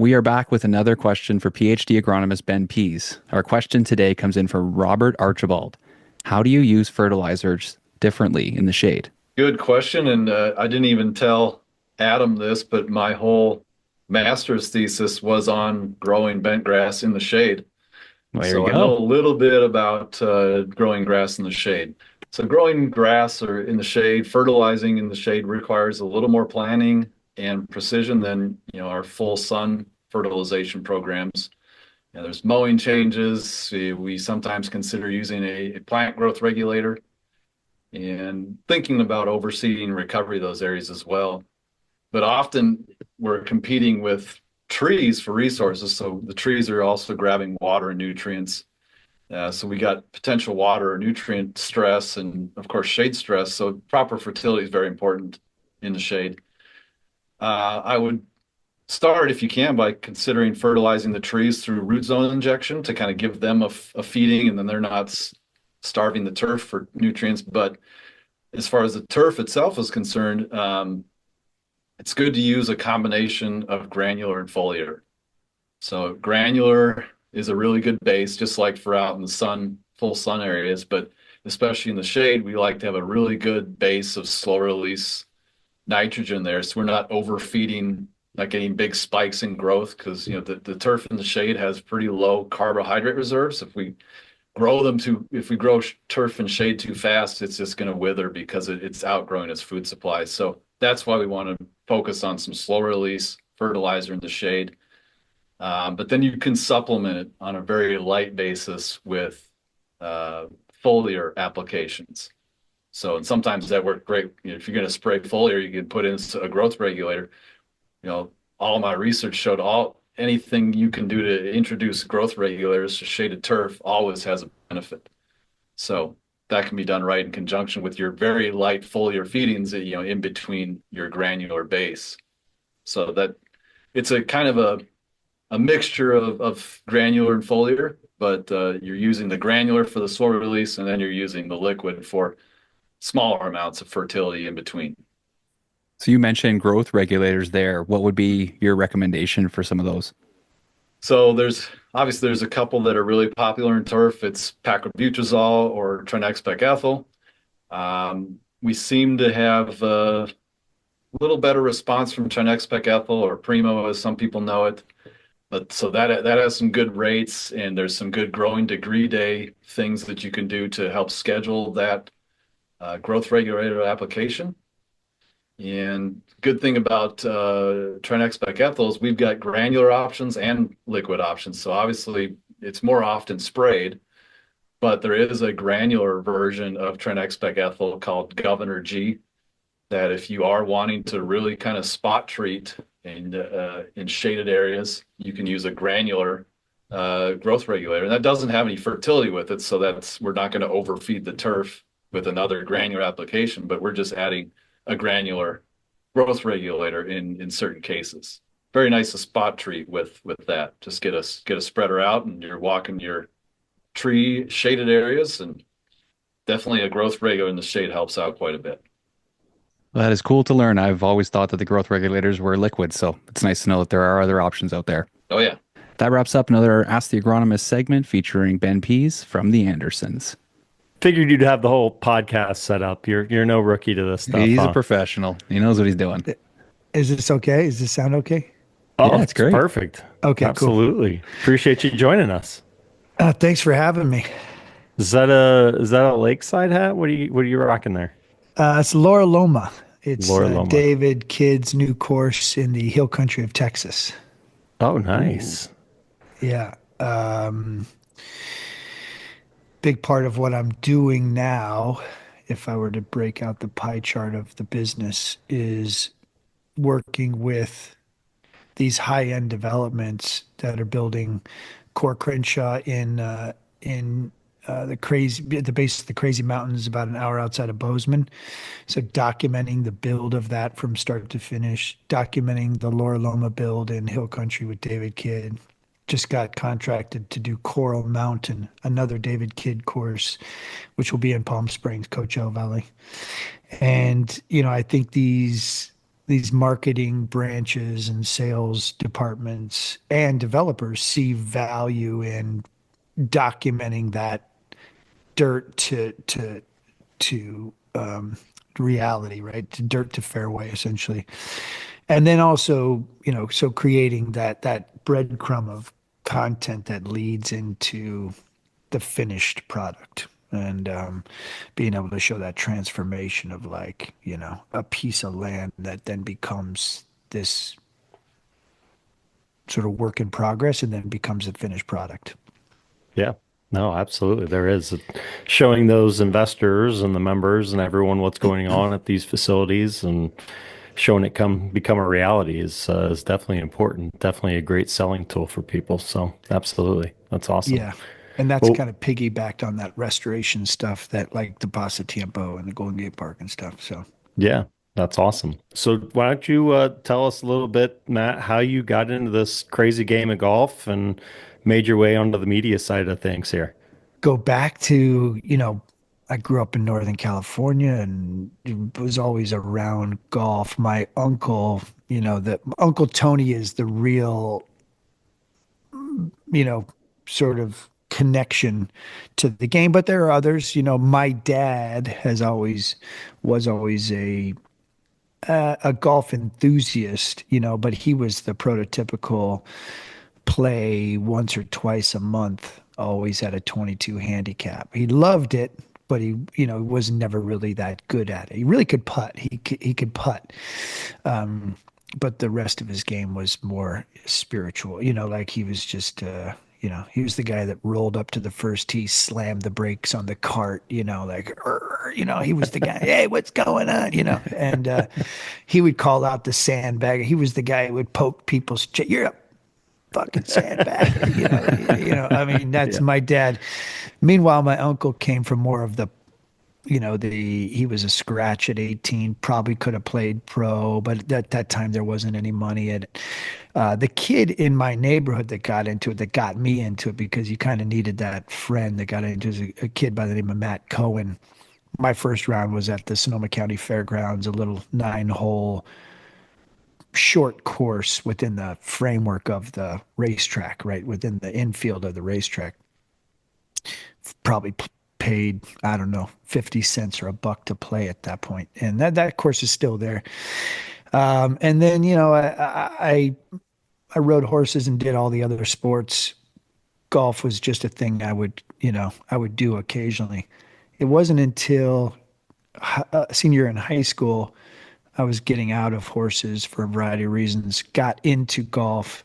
We are back with another question for PhD agronomist Ben Pease. Our question today comes in from Robert Archibald. How do you use fertilizers differently in the shade? Good question. And I didn't even tell Adam this, but my whole master's thesis was on growing bent grass in the shade. Well, there you So I know go. a little bit about growing grass in the shade. So growing grass or in the shade, fertilizing in the shade requires a little more planning and precision than, our full sun fertilization programs. There's mowing changes. We sometimes consider using a plant growth regulator and thinking about overseeding recovery of those areas as well. But often we're competing with trees for resources. So the trees are also grabbing water and nutrients. So we got potential water or nutrient stress and, of course, shade stress. So proper fertility is very important in the shade. I would start, if you can, by considering fertilizing the trees through root zone injection to kind of give them a feeding, and then they're not starving the turf for nutrients. But as far as the turf itself is concerned, it's good to use a combination of granular and foliar. So granular is a really good base, just like for out in the sun, full sun areas, but especially in the shade, we like to have a really good base of slow release nitrogen there. So we're not overfeeding, not getting big spikes in growth because, the turf in the shade has pretty low carbohydrate reserves. If we grow turf and shade too fast, it's just going to wither because it's outgrowing its food supply. So that's why we want to focus on some slow release fertilizer in the shade. But then you can supplement it on a very light basis with foliar applications. And sometimes that works great. If you're going to spray foliar, you can put in a growth regulator. All my research showed anything you can do to introduce growth regulators to shaded turf always has a benefit. So that can be done right in conjunction with your very light foliar feedings, in between your granular base. So that it's a kind of a mixture of granular and foliar, but you're using the granular for the slow release, and then you're using the liquid for smaller amounts of fertility in between. So you mentioned growth regulators there. What would be your recommendation for some of those? So there's a couple that are really popular in turf. It's paclobutrazol or trinexpec ethyl. We seem to have a little better response from trinexpec ethyl, or Primo as some people know it. But so that has some good rates, and there's some good growing degree day things that you can do to help schedule that growth regulator application. And good thing about trinexpec ethyl is we've got granular options and liquid options. So obviously it's more often sprayed, but there is a granular version of trinexpec ethyl called Governor G that if you are wanting to really kind of spot treat in shaded areas, you can use a granular growth regulator. And that doesn't have any fertility with it, so we're not going to overfeed the turf with another granular application, but we're just adding a granular growth regulator in certain cases. Very nice to spot treat with that. Just get a spreader out, and you're walking your tree shaded areas, and definitely a growth regulator in the shade helps out quite a bit. Well, that is cool to learn. I've always thought that the growth regulators were liquid, so it's nice to know that there are other options out there. Oh yeah. That wraps up another Ask the Agronomist segment featuring Ben Pease from the Andersons. Figured you'd have the whole podcast set up. You're no rookie to this stuff, He's a huh? professional. He knows what he's doing. Is this okay? Does this sound okay? Oh, Yeah, it's great. perfect. Okay, Absolutely. Appreciate you joining us. Thanks for having me. Is that a lakeside hat? What are you rocking there? It's Laura Loma. It's Laura Loma. David Kidd's new course in the hill country of Texas. Oh, nice. Yeah. Big part of what I'm doing now, if I were to break out the pie chart of the business, is working with these high-end developments that are building Core Crenshaw in the base of the Crazy Mountains, about an hour outside of Bozeman. So documenting the build of that from start to finish, documenting the Laura Loma build in Hill Country with David Kidd. Just got contracted to do Coral Mountain, another David Kidd course, which will be in Palm Springs, Coachella Valley. And, I think these these marketing branches and sales departments and developers see value in documenting that dirt to reality, right? To dirt to fairway, essentially. And then also, so creating that breadcrumb of content that leads into the finished product and being able to show that transformation of like, a piece of land that then becomes this sort of work in progress and then becomes a finished product. Yeah. No, absolutely. There is showing those investors and the members and everyone what's going on at these facilities and showing it become a reality is definitely important. Definitely a great selling tool for people. So absolutely. That's awesome. Yeah. And that's Well, kind of piggybacked on that restoration stuff that like the Paso Tiempo and the Golden Gate Park and stuff. So yeah, that's awesome. So why don't you tell us a little bit, Matt, how you got into this crazy game of golf and made your way onto the media side of things here? go back to, I grew up in Northern California and was always around golf. My uncle, that Uncle Tony is the real, you know, sort of connection to the game, but there are others. My dad was always a golf enthusiast, but he was the prototypical play once or twice a month, always at a 22 handicap. He loved it, but he, was never really that good at it. He really could putt. He could putt. But the rest of his game was more spiritual, like he was just, he was the guy that rolled up to the first tee, slammed the brakes on the cart, like, he was the guy, hey, what's going on, and he would call out the sandbagger. He was the guy who would poke people's, you're a fucking sandbagger, I mean, that's Yeah. my dad. Meanwhile, my uncle came from more of the he was a scratch at 18, probably could have played pro, but at that time there wasn't any money. And the kid in my neighborhood that got into it, that got me into it, because you kind of needed that friend that got into it, was a kid by the name of Matt Cohen. My first round was at the Sonoma County Fairgrounds, a little 9-hole short course within the framework of the racetrack, right within the infield of the racetrack. Probably paid, I don't know, 50 cents or a buck to play at that point. And that course is still there. And then, I rode horses and did all the other sports. Golf was just a thing I would do occasionally. It wasn't until senior in high school, I was getting out of horses for a variety of reasons, got into golf.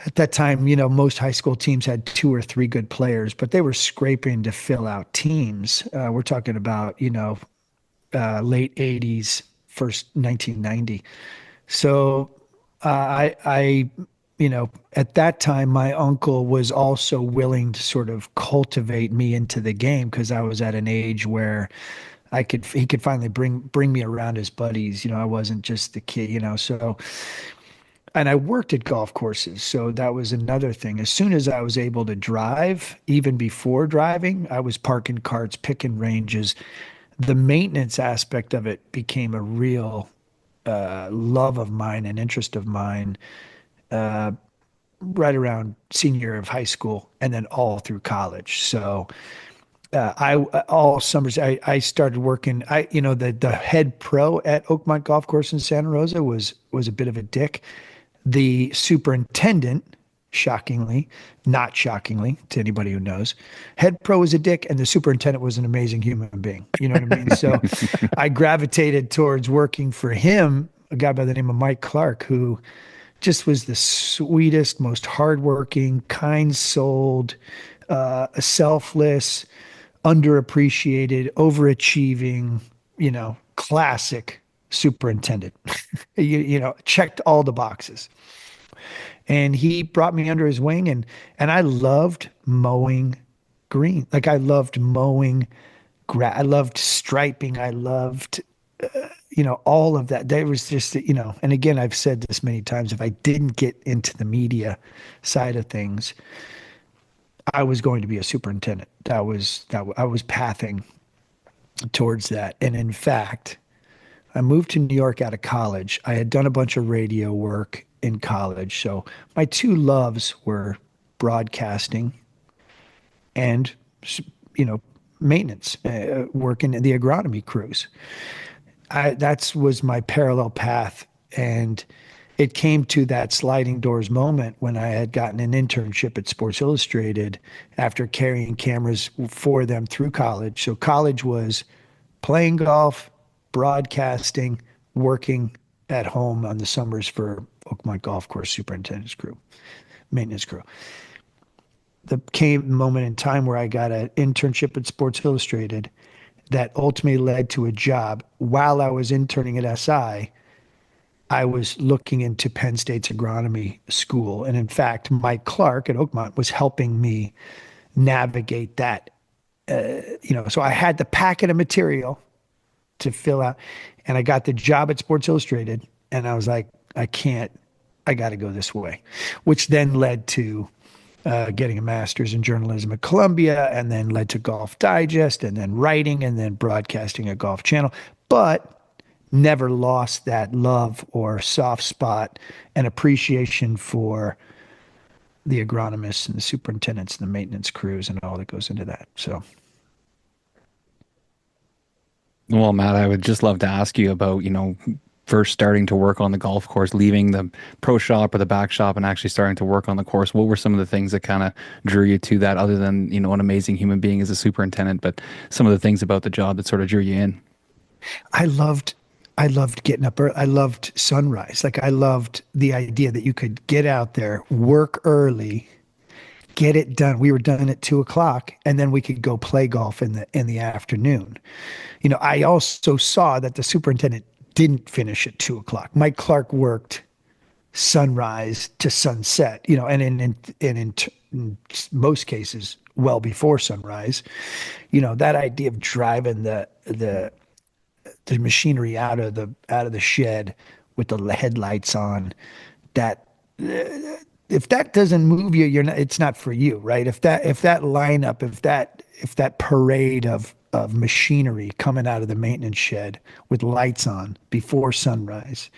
At that time, most high school teams had 2 or 3 good players, but they were scraping to fill out teams. We're talking about, late 80s, first 1990. So at that time, my uncle was also willing to sort of cultivate me into the game because I was at an age where he could finally bring me around his buddies. I wasn't just the kid, so. And I worked at golf courses, so that was another thing. As soon as I was able to drive, even before driving, I was parking carts, picking ranges. The maintenance aspect of it became a real love of mine and interest of mine right around senior year of high school and then all through college. So I all summers I started working. The head pro at Oakmont Golf Course in Santa Rosa was a bit of a dick. The superintendent, shockingly, not shockingly to anybody who knows, head pro was a dick, and the superintendent was an amazing human being. You know what I mean? So I gravitated towards working for him, a guy by the name of Mike Clark, who just was the sweetest, most hardworking, kind-souled, selfless, underappreciated, overachieving, classic superintendent. Checked all the boxes. And he brought me under his wing and I loved mowing green. Like I loved mowing grass. I loved striping. I loved all of that. There was just, and again, I've said this many times, if I didn't get into the media side of things, I was going to be a superintendent. I was pathing towards that. And in fact, I moved to New York out of college. I had done a bunch of radio work in college. So my two loves were broadcasting and, you know, maintenance, working in the agronomy crews. That was my parallel path. And it came to that sliding doors moment when I had gotten an internship at Sports Illustrated after carrying cameras for them through college. So college was playing golf, broadcasting, working at home on the summers for Oakmont Golf Course superintendent's crew, maintenance crew. There came a moment in time where I got an internship at Sports Illustrated that ultimately led to a job. While I was interning at SI, I was looking into Penn State's agronomy school. And in fact, Mike Clark at Oakmont was helping me navigate that. So I had the packet of material to fill out, and I got the job at Sports Illustrated. And I was like, I got to go this way, which then led to getting a master's in journalism at Columbia, and then led to Golf Digest, and then writing, and then broadcasting at Golf Channel. But never lost that love or soft spot and appreciation for the agronomists and the superintendents and the maintenance crews and all that goes into that. So, Well, Matt, I would just love to ask you about, first starting to work on the golf course, leaving the pro shop or the back shop and actually starting to work on the course. What were some of the things that kind of drew you to that, other than, an amazing human being as a superintendent, but some of the things about the job that sort of drew you in? I loved I loved getting up early. I loved sunrise. Like I loved the idea that you could get out there, work early, get it done. We were done at 2 o'clock, and then we could go play golf in the afternoon. I also saw that the superintendent didn't finish at 2 o'clock. Mike Clark worked sunrise to sunset, and in most cases, well before sunrise. That idea of driving the machinery out of the shed with the headlights on, that if that doesn't move you, it's not for you, right? If that lineup, if that parade of machinery coming out of the maintenance shed with lights on before sunrise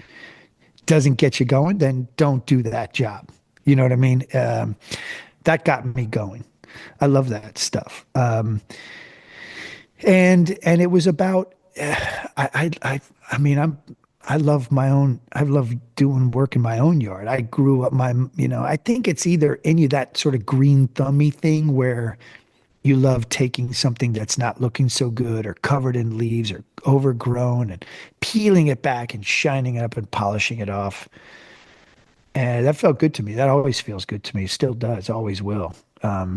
doesn't get you going, then don't do that job. You know what I mean? That got me going. I love that stuff. And it was about I mean, I love my own. I love doing work in my own yard. I grew up I think it's either in you, that sort of green thumby thing where you love taking something that's not looking so good or covered in leaves or overgrown and peeling it back and shining it up and polishing it off. And that felt good to me. That always feels good to me. Still does. Always will.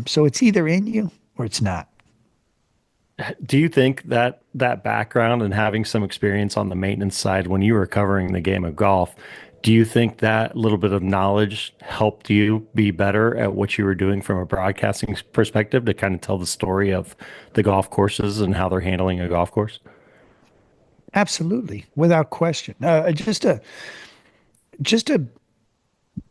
So it's either in you or it's not. Do you think that that background and having some experience on the maintenance side when you were covering the game of golf, do you think that little bit of knowledge helped you be better at what you were doing from a broadcasting perspective to kind of tell the story of the golf courses and how they're handling a golf course? Absolutely, without question. Just a,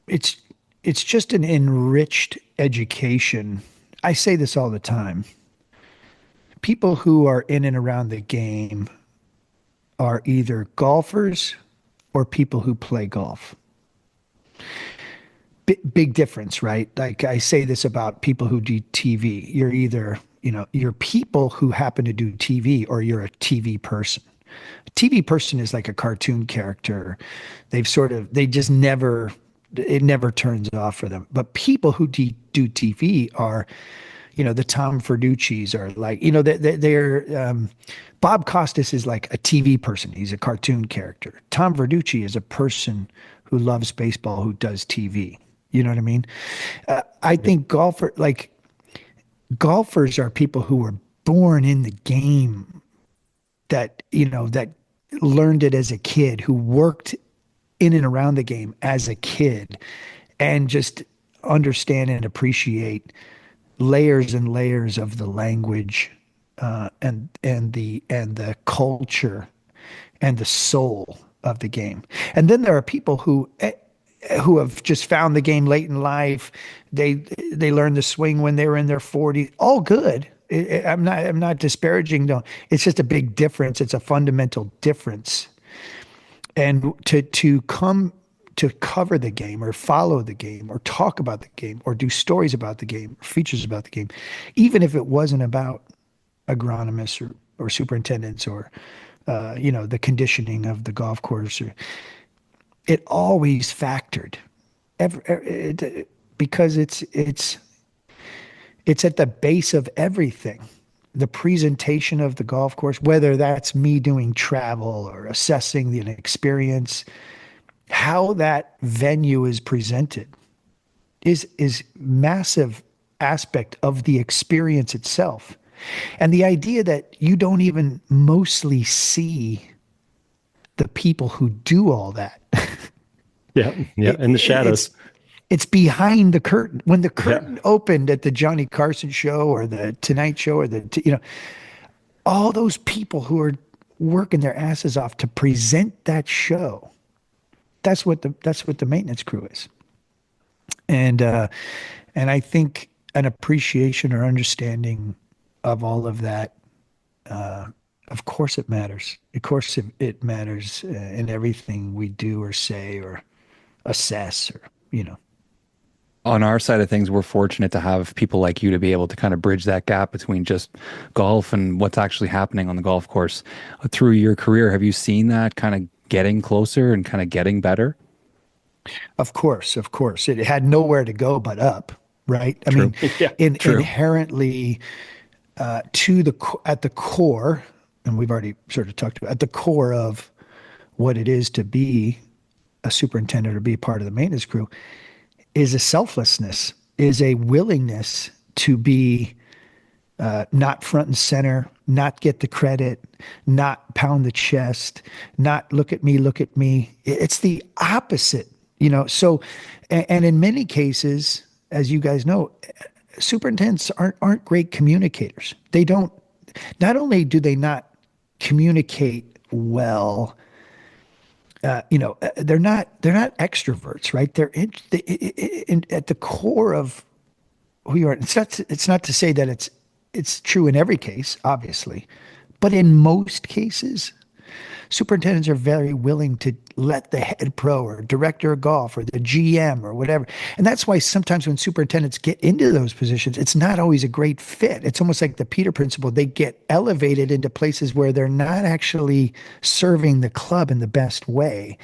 it's it's just an enriched education. I say this all the time. People who are in and around the game are either golfers or people who play golf. Big difference, right? Like I say this about people who do TV. You're either, you're people who happen to do TV, or you're a TV person. A TV person is like a cartoon character. They just never, it never turns off for them. But people who do TV are, the Tom Verducci's are like, Bob Costas is like a TV person. He's a cartoon character. Tom Verducci is a person who loves baseball, who does TV. You know what I mean? I think golfers are people who were born in the game, that learned it as a kid, who worked in and around the game as a kid, and just understand and appreciate layers and layers of the language, and the culture and the soul of the game. And then there are people who have just found the game late in life. They learned the swing when they were in their 40s. All good. I'm not disparaging. No, it's just a big difference. It's a fundamental difference. And to come to cover the game or follow the game or talk about the game or do stories about the game or features about the game, even if it wasn't about agronomists or superintendents or the conditioning of the golf course, it always factored because it's at the base of everything. The presentation of the golf course, whether that's me doing travel or assessing the experience, how that venue is presented is massive aspect of the experience itself. And the idea that you don't even mostly see the people who do all that. Yeah. Yeah. it, In the shadows. it's behind the curtain. When the Yeah. curtain opened at the Johnny Carson show or the Tonight Show or all those people who are working their asses off to present that show. That's what the maintenance crew is. And I think an appreciation or understanding of all of that, of course it matters. Of course it matters in everything we do or say or assess or On our side of things, we're fortunate to have people like you to be able to kind of bridge that gap between just golf and what's actually happening on the golf course. Through your career, have you seen that kind of getting closer and kind of getting better? Of course, it had nowhere to go but up, right? I True. mean, Yeah. True. inherently at the core, and we've already sort of talked about at the core of what it is to be a superintendent or be part of the maintenance crew is a selflessness, is a willingness to be not front and center, not get the credit, not pound the chest, not look at me. It's the opposite, So, and in many cases, as you guys know, superintendents aren't great communicators. They don't. Not only do they not communicate well, they're not extroverts, right? At the core of who you are. It's not to say that it's true in every case, obviously, but in most cases, superintendents are very willing to let the head pro or director of golf or the GM or whatever. And that's why sometimes when superintendents get into those positions, it's not always a great fit. It's almost like the Peter principle. They get elevated into places where they're not actually serving the club in the best way.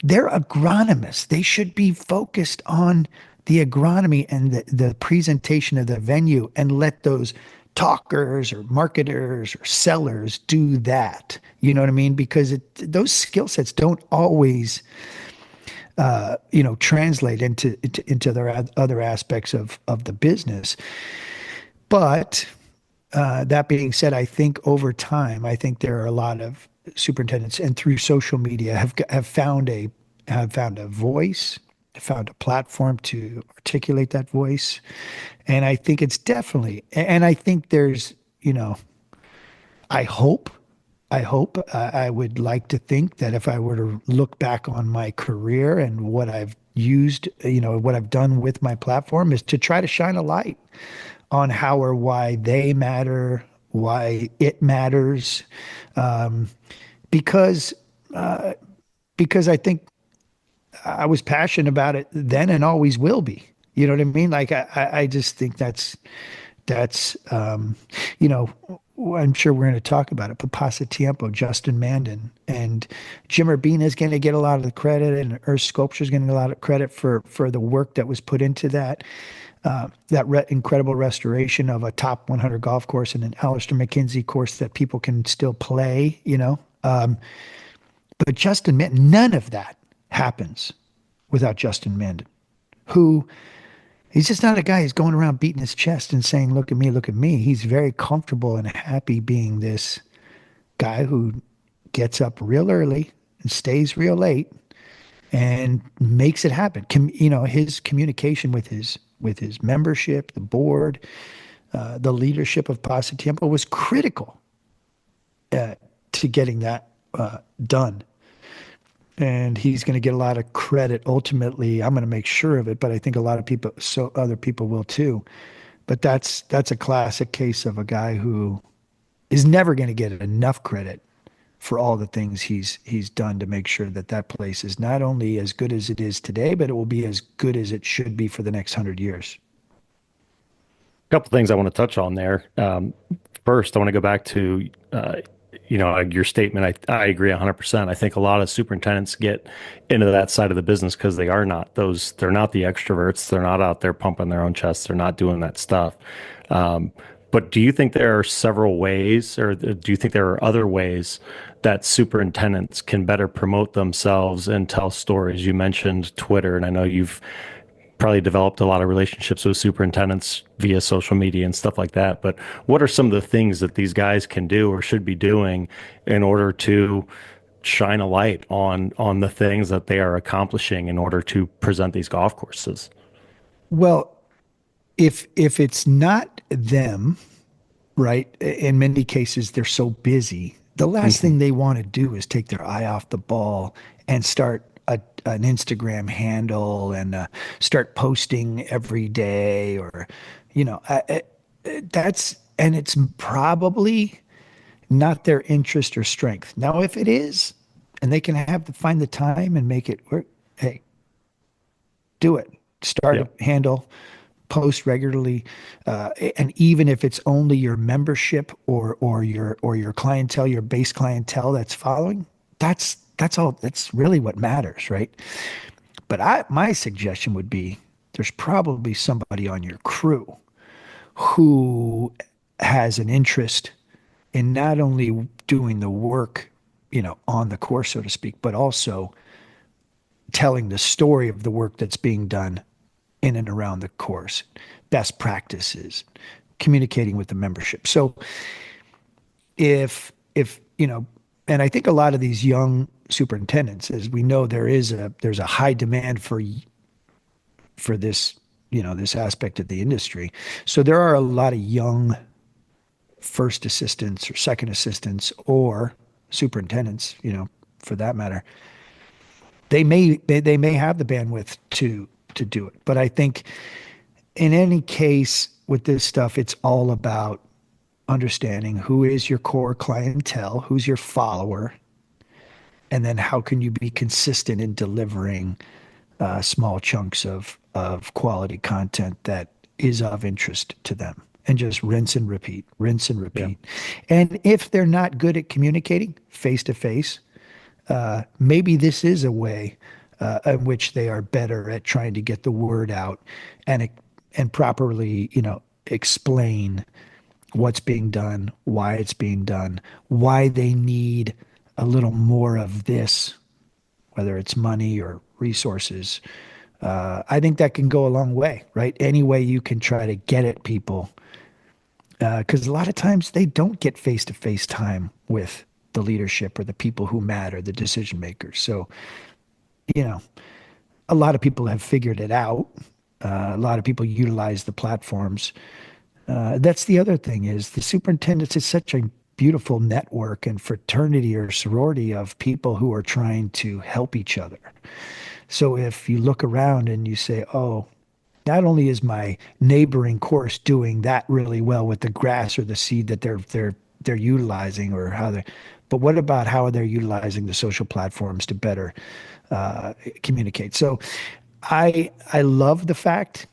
They're agronomists. They should be focused on the agronomy and the presentation of the venue and let those talkers or marketers or sellers do that. You know what I mean? Because those skill sets don't always, translate into their other aspects of the business. But that being said, I think over time, I think there are a lot of superintendents, and through social media, have found a voice, found a platform to articulate that voice, and I think it's definitely, and I think there's, I hope, I would like to think that if I were to look back on my career and what I've used, what I've done with my platform is to try to shine a light on how or why they matter, why it matters, um, because because I think I was passionate about it then and always will be. You know what I mean? Like I just think that's you know I'm sure we're going to talk about it, but Pasatiempo, Justin Mandan, and Jim Urbina is going to get a lot of the credit, and Earth Sculpture is going to get a lot of credit for the work that was put into that incredible restoration of a top 100 golf course and an Alistair McKenzie course that people can still play. But Justin Mandan, none of that happens without Justin Mandan, who he's just not a guy who's going around beating his chest and saying, look at me, look at me. He's very comfortable and happy being this guy who gets up real early and stays real late and makes it happen. His communication with his membership, the board, the leadership of Pasatiempo was critical to getting that done. And he's going to get a lot of credit. Ultimately, I'm going to make sure of it, but I think a lot of people, so other people will too. But that's a classic case of a guy who is never going to get enough credit for all the things he's done to make sure that that place is not only as good as it is today, but it will be as good as it should be for the next 100 years. A couple things I want to touch on there. First, I want to go back to your statement. I agree 100%. I think a lot of superintendents get into that side of the business because they are not those. They're not the extroverts. They're not out there pumping their own chests. They're not doing that stuff. But do you think there are several ways, or do you think there are other ways that superintendents can better promote themselves and tell stories? You mentioned Twitter, and I know you've probably developed a lot of relationships with superintendents via social media and stuff like that. But what are some of the things that these guys can do or should be doing in order to shine a light on the things that they are accomplishing in order to present these golf courses? Well, if it's not them, right? In many cases, they're so busy. The last Hmm. thing they want to do is take their eye off the ball and start an Instagram handle and start posting every day, or, you know, and it's probably not their interest or strength. Now, if it is, and they can find the time and make it work, hey, do it. Start Yeah. a handle, post regularly, and even if it's only your membership or your clientele, your base clientele that's following, that's all. That's really what matters, right? But my suggestion would be there's probably somebody on your crew who has an interest in not only doing the work, on the course, so to speak, but also telling the story of the work that's being done in and around the course, best practices, communicating with the membership. So if and I think a lot of these young superintendents, as we know, there's a high demand for this, this aspect of the industry. So there are a lot of young first assistants or second assistants or superintendents, for that matter. They may have the bandwidth to do it, but I think in any case with this stuff, it's all about understanding who is your core clientele, who's your follower, and then how can you be consistent in delivering small chunks of quality content that is of interest to them, and just rinse and Yeah. repeat. And if they're not good at communicating face to face, maybe this is a way in which they are better at trying to get the word out and and properly, explain what's being done, why it's being done, why they need a little more of this, whether it's money or resources. I think that can go a long way, right? Any way you can try to get at people, because a lot of times they don't get face to face time with the leadership or the people who matter, the decision makers. So, you know, a lot of people have figured it out. A lot of people utilize the platforms. That's the other thing is the superintendents is such a beautiful network and fraternity or sorority of people who are trying to help each other. So if you look around and you say, oh, not only is my neighboring course doing that really well with the grass or the seed that they're utilizing, or how they, but what about how they're utilizing the social platforms to better communicate? So I love the fact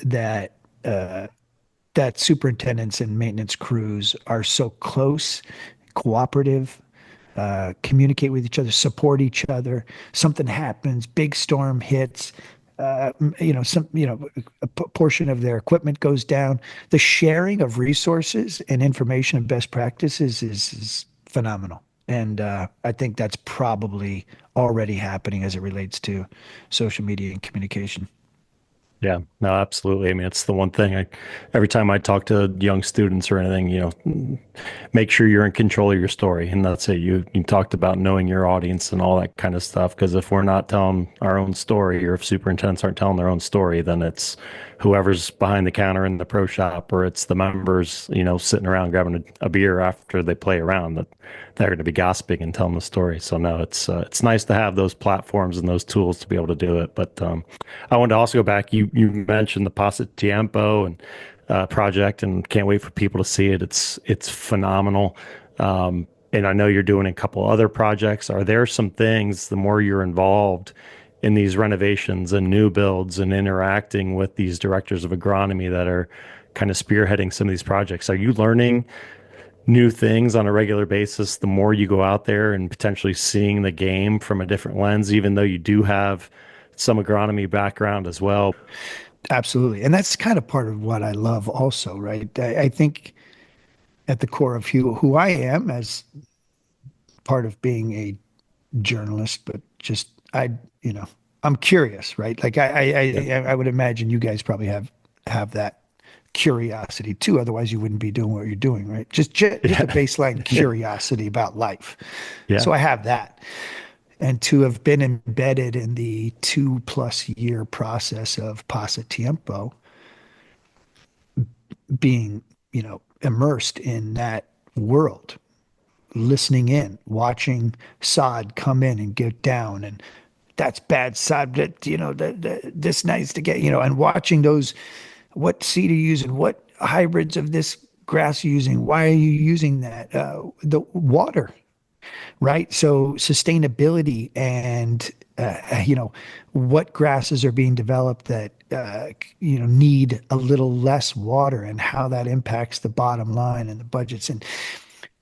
that that superintendents and maintenance crews are so close, cooperative, communicate with each other, support each other. Something happens, big storm hits, a portion of their equipment goes down. The sharing of resources and information and best practices is phenomenal. And I think that's probably already happening as it relates to social media and communication. Yeah, no, absolutely. I mean, it's the one thing every time I talk to young students or anything, make sure you're in control of your story. And that's it. You talked about knowing your audience and all that kind of stuff. Because if we're not telling our own story, or if superintendents aren't telling their own story, then it's whoever's behind the counter in the pro shop, or it's the members, sitting around grabbing a beer after they play around, that they're going to be gossiping and telling the story. So no, it's nice to have those platforms and those tools to be able to do it. But I wanted to also go back. You mentioned the Pasa Tiempo and project, and can't wait for people to see it. It's phenomenal. and I know you're doing a couple other projects. Are there some things, the more you're involved in these renovations and new builds and interacting with these directors of agronomy that are kind of spearheading some of these projects, are you learning new things on a regular basis the more you go out there and potentially seeing the game from a different lens, even though you do have some agronomy background as well? Absolutely. And that's kind of part of what I love also, right? I think at the core of who I am as part of being a journalist, but just you know, I'm curious, right? Like Yep. I would imagine you guys probably have that curiosity too. Otherwise, you wouldn't be doing what you're doing, right? Just a Yeah. baseline curiosity about life. Yeah. So I have that, and to have been embedded in the 2+ year process of Pasatiempo, being immersed in that world, listening in, watching sod come in and get down, and that's bad sod. That this needs to get and watching those, what seed are you using, what hybrids of this grass are you using, why are you using that, the water, right? So sustainability and what grasses are being developed that need a little less water and how that impacts the bottom line and the budgets and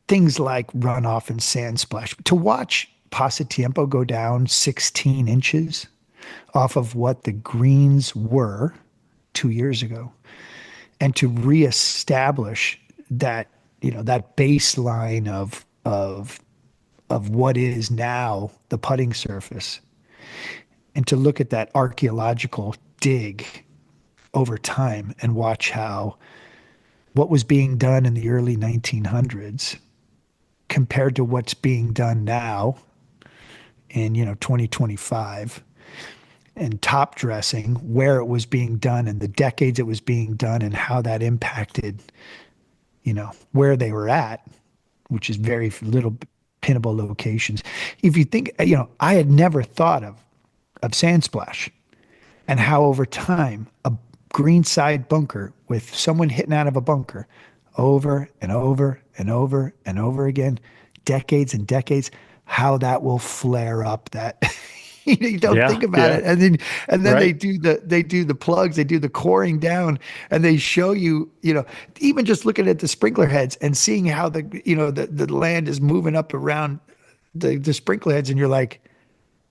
things like runoff and sand splash. To watch Pasatiempo go down 16 inches off of what the greens were 2 years ago, and to reestablish that that baseline of what is now the putting surface, and to look at that archaeological dig over time and watch how what was being done in the early 1900s compared to what's being done now in 2025, and top dressing where it was being done and the decades it was being done and how that impacted where they were at, which is very little pinnable locations. If you think, I had never thought of sand splash and how over time a green side bunker with someone hitting out of a bunker over and over and over and over again, decades and decades, how that will flare up that you don't Yeah. think about Yeah. it. And then Right. they do the plugs, they do the coring down, and they show you, even just looking at the sprinkler heads and seeing how the land is moving up around the sprinkler heads, and you're like,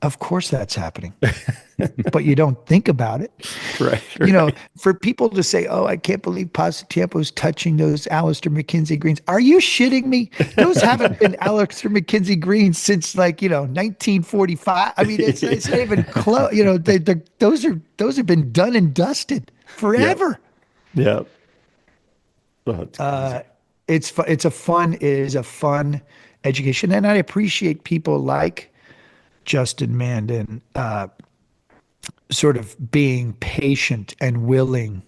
of course that's happening, but you don't think about it. Right. You know, Right. for people to say, "Oh, I can't believe Pasatiempo's touching those Alistair McKinsey greens." Are you shitting me? Those haven't been Alistair McKinsey greens since 1945. I mean, it's not even close. Those have been done and dusted Yep. forever. Yep. Oh, it's crazy. It is a fun education, and I appreciate people like Justin Mandan, sort of being patient and willing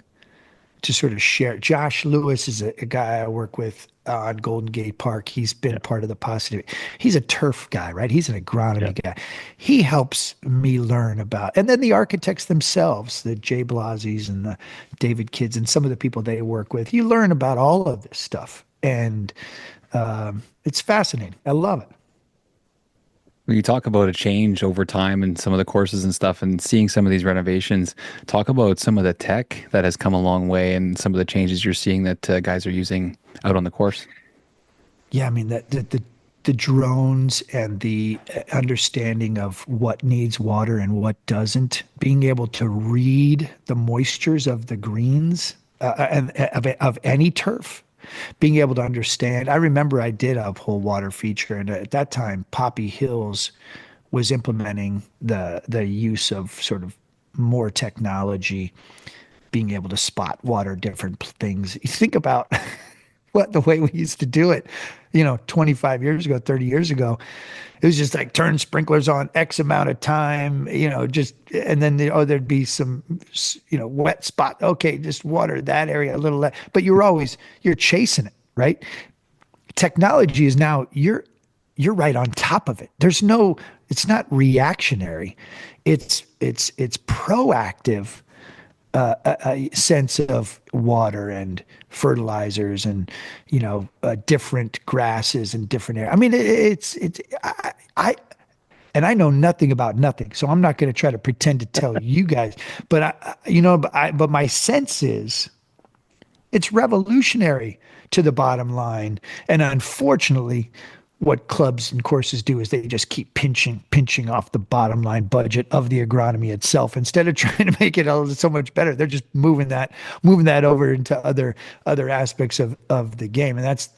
to sort of share. Josh Lewis is a guy I work with on Golden Gate Park. He's been Yep. part of the positive. He's a turf guy, right? He's an agronomy Yep. guy. He helps me learn about, and then the architects themselves, the Jay Blasies and the David Kids and some of the people they work with. You learn about all of this stuff, and it's fascinating. I love it. When you talk about a change over time and some of the courses and stuff and seeing some of these renovations, talk about some of the tech that has come a long way and some of the changes you're seeing that guys are using out on the course. Yeah, I mean the drones and the understanding of what needs water and what doesn't, being able to read the moistures of the greens, and of any turf, being able to understand. I remember I did a whole water feature, and at that time, Poppy Hills was implementing the use of sort of more technology, being able to spot water different things. You think about what the way we used to do it, 25 years ago, 30 years ago, it was just like turn sprinklers on X amount of time, just, and then there'd be some, wet spot. Okay, just water that area a little less, but you're chasing it, right? Technology is now you're right on top of it. It's not reactionary. It's proactive a sense of water and fertilizers and different grasses and different air. I mean, it's I and I know nothing about nothing, so I'm not going to try to pretend to tell you guys. But but my sense is it's revolutionary to the bottom line. And unfortunately, what clubs and courses do is they just keep pinching off the bottom line budget of the agronomy itself instead of trying to make it all so much better. They're just moving that over into other aspects of the game, and that's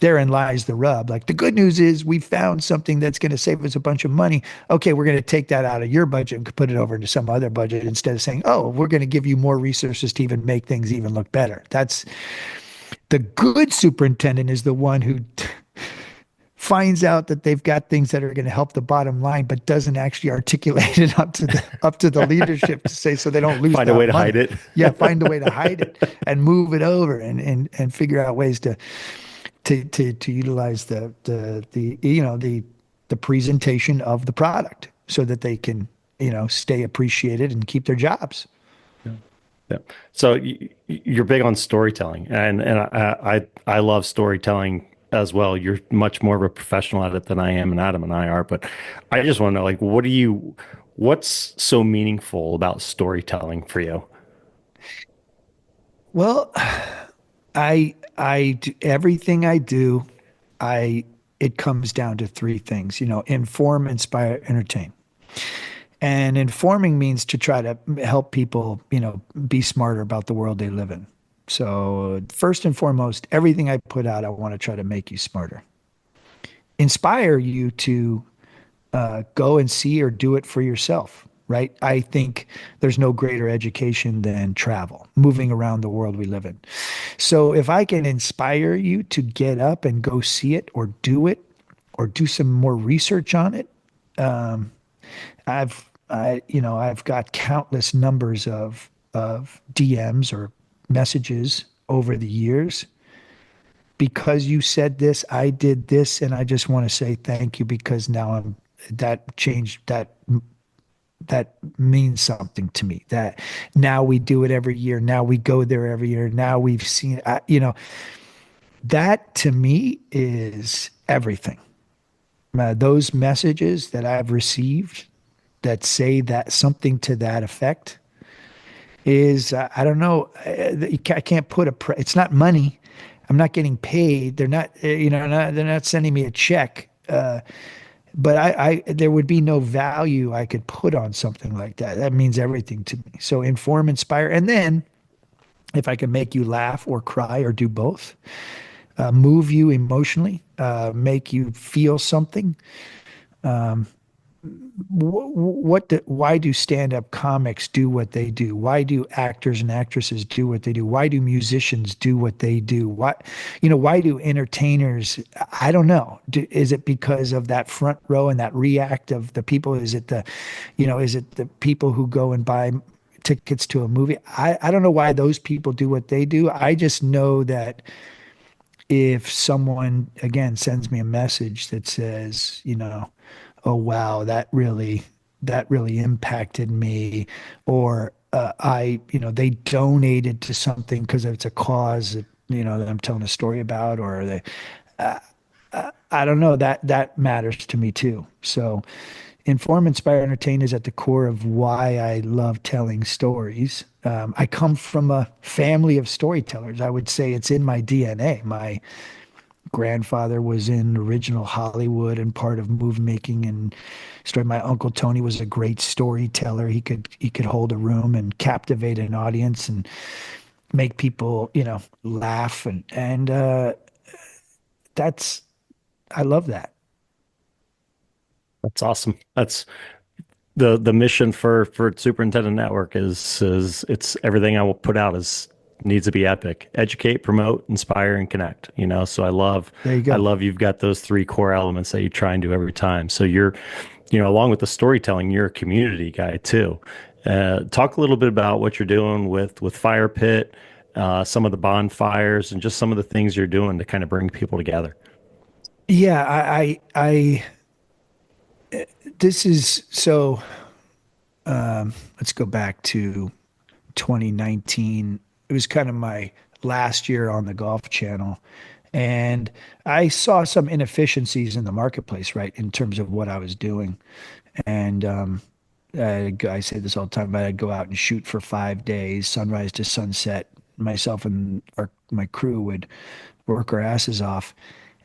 therein lies the rub. Like the good news is we found something that's going to save us a bunch of money. Okay, we're going to take that out of your budget and put it over into some other budget instead of saying, oh, we're going to give you more resources to even make things even look better. That's the good superintendent is the one who finds out that they've got things that are going to help the bottom line, but doesn't actually articulate it up to the leadership to say so they don't lose Find a way that to hide money. it. Yeah, find a way to hide it and move it over and figure out ways to utilize the presentation of the product so that they can stay appreciated and keep their jobs. Yeah. So you're big on storytelling, and I love storytelling as well. You're much more of a professional at it than I am, and Adam and I are. But I just want to know, like, what's so meaningful about storytelling for you? Well, I do, everything I do, I it comes down to three things, inform, inspire, entertain. And informing means to try to help people, be smarter about the world they live in. So, first and foremost, everything I put out, I want to try to make you smarter. Inspire you to go and see or do it for yourself, right? I think there's no greater education than travel, moving around the world we live in. So, if I can inspire you to get up and go see it or do some more research on it, I've got countless numbers of DMs or messages over the years. Because you said this, I did this, and I just want to say thank you because now that changed that means something to me. That now we do it every year. Now we go there every year. Now we've seen, that to me is everything. Those messages that I've received that say that something to that effect is I don't know. I can't put it's not money. I'm not getting paid. They're not they're not sending me a check. But I there would be no value I could put on something like that. That means everything to me. So inform, inspire, and then if I can make you laugh or cry or do both, move you emotionally, make you feel something, why do stand-up comics do what they do? Why do actors and actresses do what they do? Why do musicians do what they do? Why do entertainers? I don't know. Is it because of that front row and that react of the people? Is it the people who go and buy tickets to a movie? I don't know why those people do what they do. I just know that if someone again sends me a message that says, oh wow, that really impacted me, or they donated to something because it's a cause that I'm telling a story about, or I don't know, that matters to me too. So inform, inspire, entertain is at the core of why I love telling stories. I come from a family of storytellers. I would say it's in my DNA. My grandfather was in original Hollywood and part of movie making and story. My uncle Tony was a great storyteller. He could hold a room and captivate an audience and make people, laugh and that's I love that. That's awesome. That's the mission for Superintendent Network is it's everything I will put out is needs to be epic. Educate, promote, inspire, and connect. So There you I go. love you've got those three core elements that you try and do every time. So you're, along with the storytelling, you're a community guy too. Talk a little bit about what you're doing with Fire Pit, some of the bonfires, and just some of the things you're doing to kind of bring people together. Yeah, this is so let's go back to 2019. It was kind of my last year on the Golf Channel. And I saw some inefficiencies in the marketplace, right, in terms of what I was doing. And I say this all the time, but I'd go out and shoot for 5 days, sunrise to sunset. Myself and my crew would work our asses off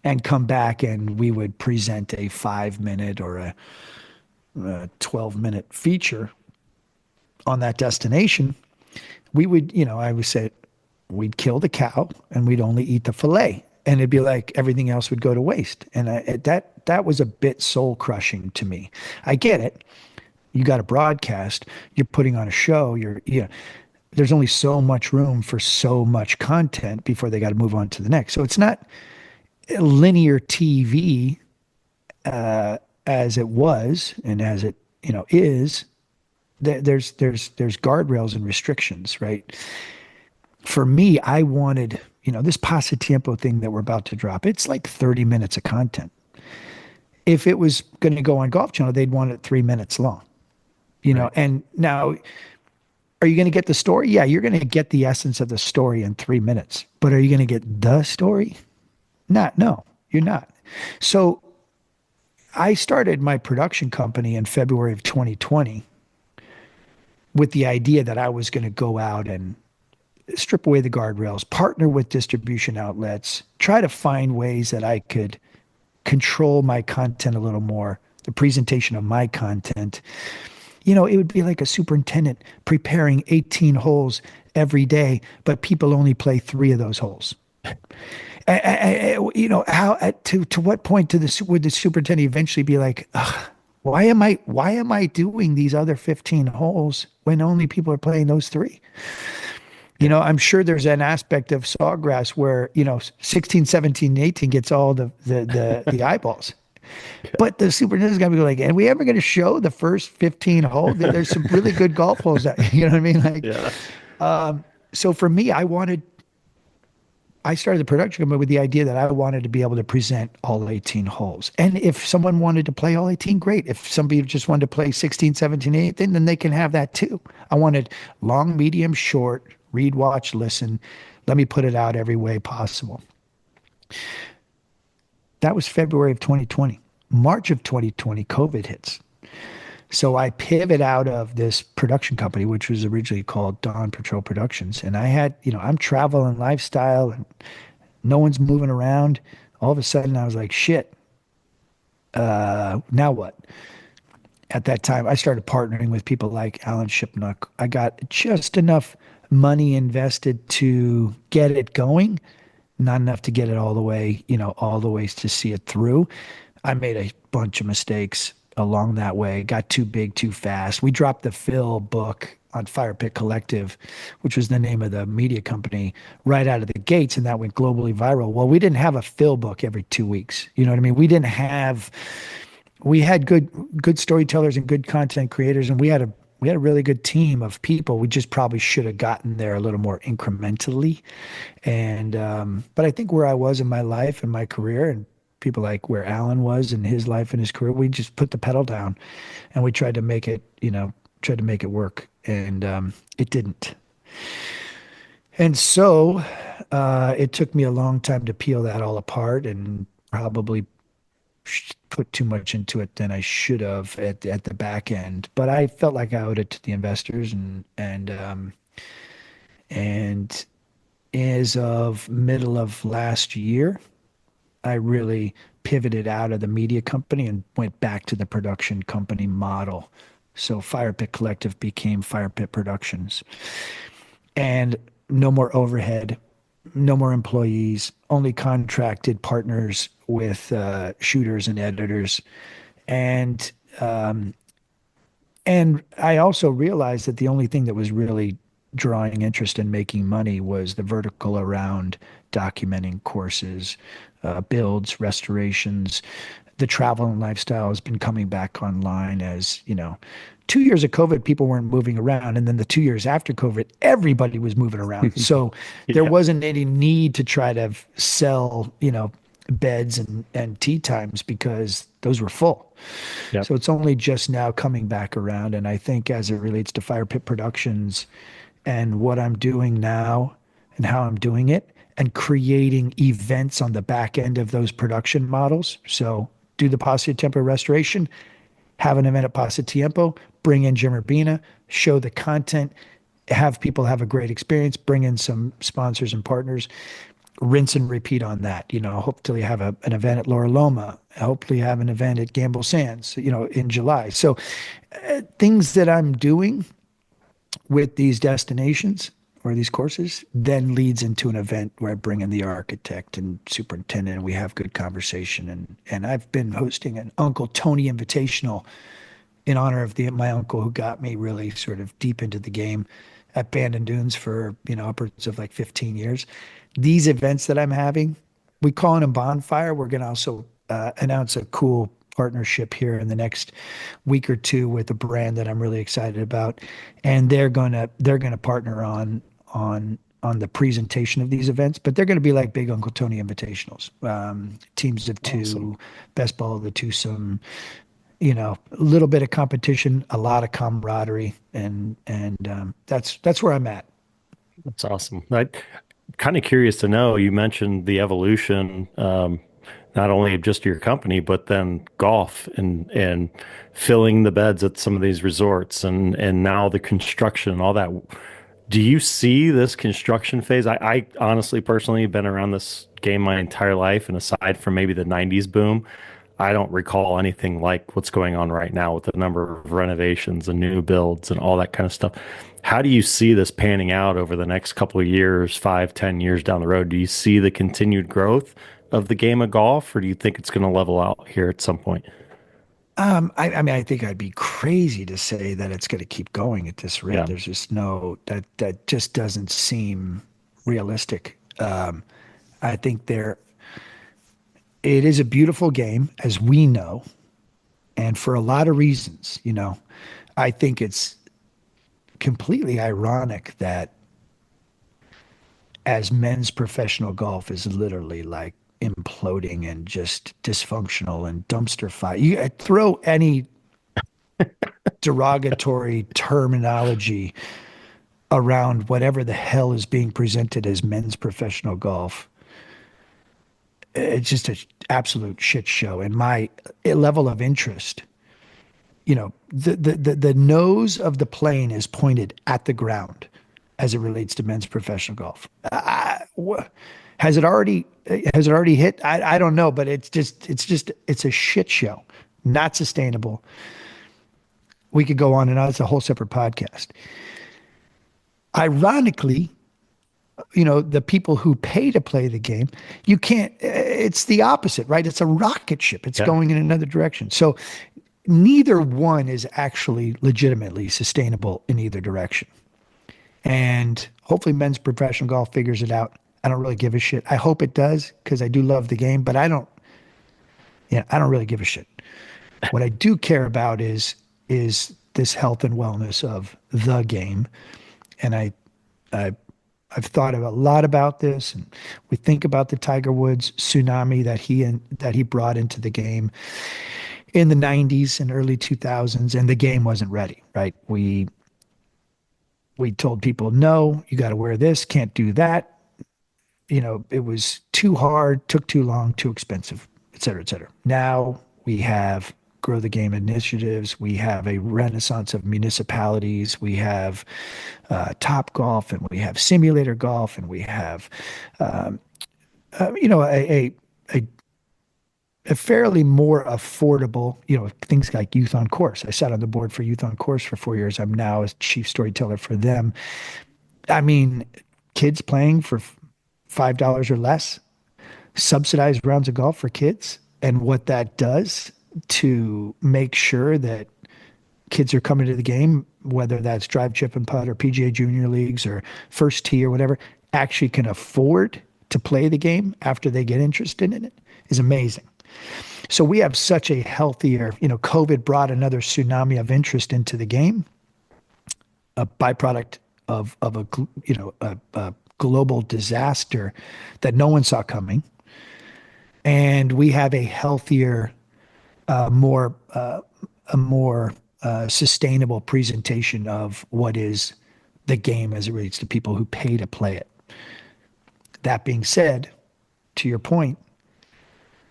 and come back, and we would present a 5 minute or a 12-minute feature on that destination. We would, I would say we'd kill the cow and we'd only eat the fillet. And it'd be like everything else would go to waste. And that was a bit soul crushing to me. I get it. You got a broadcast, you're putting on a show, there's only so much room for so much content before they got to move on to the next. So it's not linear TV as it was and as it, is. There's guardrails and restrictions, right? For me, I wanted, this Pasatiempo thing that we're about to drop, it's like 30 minutes of content. If it was going to go on Golf Channel, they'd want it 3 minutes long, Right. and now, are you going to get the story? Yeah, you're going to get the essence of the story in 3 minutes, but are you going to get the story? No, you're not. So I started my production company in February of 2020 with the idea that I was going to go out and strip away the guardrails, partner with distribution outlets, try to find ways that I could control my content a little more, the presentation of my content. It would be like a superintendent preparing 18 holes every day, but people only play 3 of those holes. How to what point would the superintendent eventually be like, "Ugh, why am I doing these other 15 holes when only people are playing those 3?" I'm sure there's an aspect of Sawgrass where, 16, 17, 18 gets all the eyeballs. But the superintendent's got to be like, "And we ever going to show the first 15 holes? There's some really good golf holes that, you know what I mean?" Like, Yeah. so for me, I started the production company with the idea that I wanted to be able to present all 18 holes. And if someone wanted to play all 18, great. If somebody just wanted to play 16, 17, 18, then they can have that too. I wanted long, medium, short, read, watch, listen. Let me put it out every way possible. That was February of 2020. March of 2020, COVID hits. So I pivot out of this production company, which was originally called Dawn Patrol Productions. And I had, I'm travel and lifestyle and no one's moving around. All of a sudden I was like, shit, now what? At that time, I started partnering with people like Alan Shipnuck. I got just enough money invested to get it going, not enough to get it all the way, all the ways to see it through. I made a bunch of mistakes along that way, got too big too fast. We dropped the Phil book on Fire Pit Collective, which was the name of the media company, right out of the gates, and that went globally viral. Well, we didn't have a Phil book every 2 weeks. You know what I mean? We had good storytellers and good content creators, and we had a really good team of people. We just probably should have gotten there a little more incrementally. And but I think where I was in my life and my career, and people like where Alan was in his life and his career, we just put the pedal down and we tried to make it, work. And it didn't. And so it took me a long time to peel that all apart and probably put too much into it than I should have at the back end. But I felt like I owed it to the investors, and as of middle of last year, I really pivoted out of the media company and went back to the production company model. So Fire Pit Collective became Fire Pit Productions. And no more overhead, no more employees, only contracted partners with shooters and editors. And and I also realized that the only thing that was really drawing interest in making money was the vertical around documenting courses, builds, restorations. The travel and lifestyle has been coming back online as, 2 years of COVID, people weren't moving around. And then the 2 years after COVID, everybody was moving around. So there Yeah. wasn't any need to try to sell, beds and tea times because those were full. Yep. So it's only just now coming back around. And I think as it relates to Fire Pit Productions, and what I'm doing now and how I'm doing it, and creating events on the back end of those production models. So do the Pasta Tempo restoration, have an event at Pasta Tiempo, bring in Jim Urbina, show the content, have people have a great experience, bring in some sponsors and partners, rinse and repeat on that. Hopefully have an event at Laura Loma, hopefully have an event at Gamble Sands, in July. So things that I'm doing with these destinations or these courses then leads into an event where I bring in the architect and superintendent and we have good conversation. And I've been hosting an Uncle Tony Invitational in honor of my uncle who got me really sort of deep into the game at Bandon Dunes for, upwards of like 15 years. These events that I'm having, we call it a bonfire. We're going to also announce a cool partnership here in the next week or two with a brand that I'm really excited about, and they're gonna partner on the presentation of these events, but they're going to be like big Uncle Tony invitationals, teams of two, Awesome. best ball of the twosome, a little bit of competition, a lot of camaraderie, and that's where I'm at. That's awesome. I'm kind of curious to know, you mentioned the evolution, not only of just your company, but then golf and filling the beds at some of these resorts and now the construction and all that. Do you see this construction phase? I honestly, personally, have been around this game my entire life, and aside from maybe the 90s boom, I don't recall anything like what's going on right now with the number of renovations and new builds and all that kind of stuff. How do you see this panning out over the next couple of years, 5, 10 years down the road? Do you see the continued growth of the game of golf, or do you think it's going to level out here at some point? I mean, I think I'd be crazy to say that it's going to keep going at this rate. Yeah. There's just that just doesn't seem realistic. I think it is a beautiful game, as we know, and for a lot of reasons. I think it's completely ironic that as men's professional golf is literally like imploding and just dysfunctional and dumpster fire. You throw any derogatory terminology around whatever the hell is being presented as men's professional golf. It's just an absolute shit show. And my level of interest, the nose of the plane is pointed at the ground as it relates to men's professional golf. Has it already hit? I don't know, but it's a shit show, not sustainable. We could go on and on. It's a whole separate podcast. Ironically, the people who pay to play the game, you can't, it's the opposite, right? It's a rocket ship. It's Yeah. going in another direction. So neither one is actually legitimately sustainable in either direction. And hopefully men's professional golf figures it out. I don't really give a shit. I hope it does because I do love the game, but I don't really give a shit. What I do care about is this health and wellness of the game. And I I've thought a lot about this, and we think about the Tiger Woods tsunami that he brought into the game in the 90s and early 2000s, and the game wasn't ready, right? We told people, no, you got to wear this, can't do that. It was too hard, took too long, too expensive, et cetera, et cetera. Now we have grow the game initiatives. We have a renaissance of municipalities. We have Top Golf, and we have simulator golf, and we have, a fairly more affordable, things like Youth on Course. I sat on the board for Youth on Course for 4 years. I'm now a chief storyteller for them. I mean, kids playing for $5 or less, subsidized rounds of golf for kids, and what that does to make sure that kids are coming to the game, whether that's drive, chip, and putt or PGA Junior Leagues or First Tee or whatever, actually can afford to play the game after they get interested in it is amazing. So we have such a healthier, COVID brought another tsunami of interest into the game, a byproduct of a global disaster that no one saw coming. And we have a healthier, a more sustainable presentation of what is the game as it relates to people who pay to play it. That being said, to your point,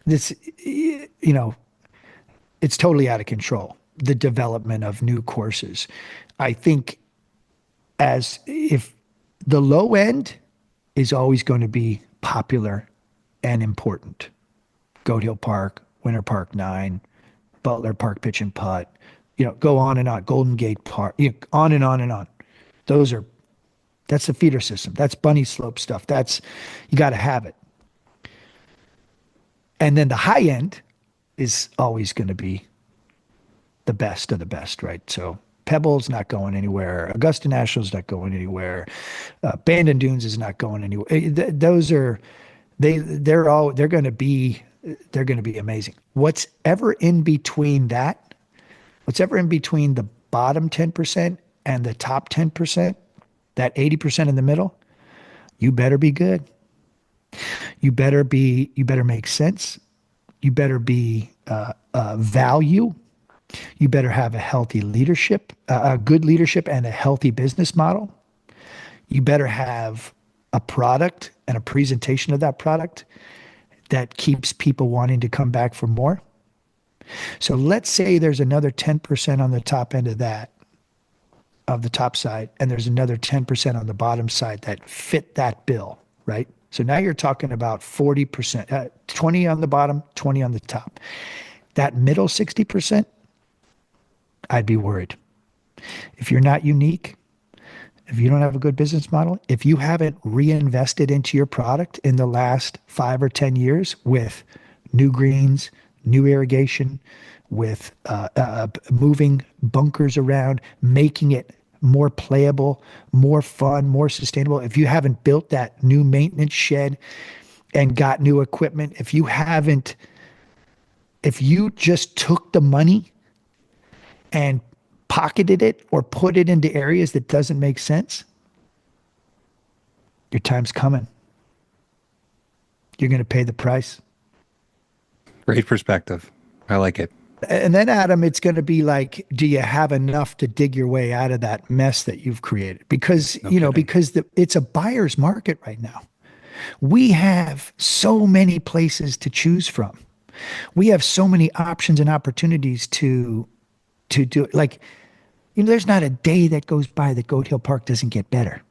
this, it's totally out of control. The development of new courses. I think as if the low end is always going to be popular and important. Goat Hill Park, Winter Park 9, Butler Park Pitch and Putt, go on and on. Golden Gate Park, on and on and on. Those are, that's the feeder system. That's bunny slope stuff. You got to have it. And then the high end is always going to be the best of the best, right? So Pebble's not going anywhere. Augusta National's not going anywhere. Bandon Dunes is not going anywhere. Those are they're going to be amazing. Whatever in between the bottom 10% and the top 10%, that 80% in the middle, you better be good. You better make sense. You better be value. You better have a healthy leadership, a good leadership and a healthy business model. You better have a product and a presentation of that product that keeps people wanting to come back for more. So let's say there's another 10% on the top end of that, of the top side, and there's another 10% on the bottom side that fit that bill, right? So now you're talking about 40%, 20 on the bottom, 20 on the top. That middle 60%, I'd be worried. If you're not unique, if you don't have a good business model, if you haven't reinvested into your product in the last 5 or 10 years with new greens, new irrigation, with moving bunkers around, making it more playable, more fun, more sustainable, if you haven't built that new maintenance shed and got new equipment, if you just took the money and pocketed it or put it into areas that doesn't make sense, your time's coming. You're going to pay the price. Great perspective. I like it. And then, Adam, it's going to be like, do you have enough to dig your way out of that mess that you've created? Because, it's a buyer's market right now. We have so many places to choose from. We have so many options and opportunities to do it. Like, there's not a day that goes by that Goat Hill Park doesn't get better.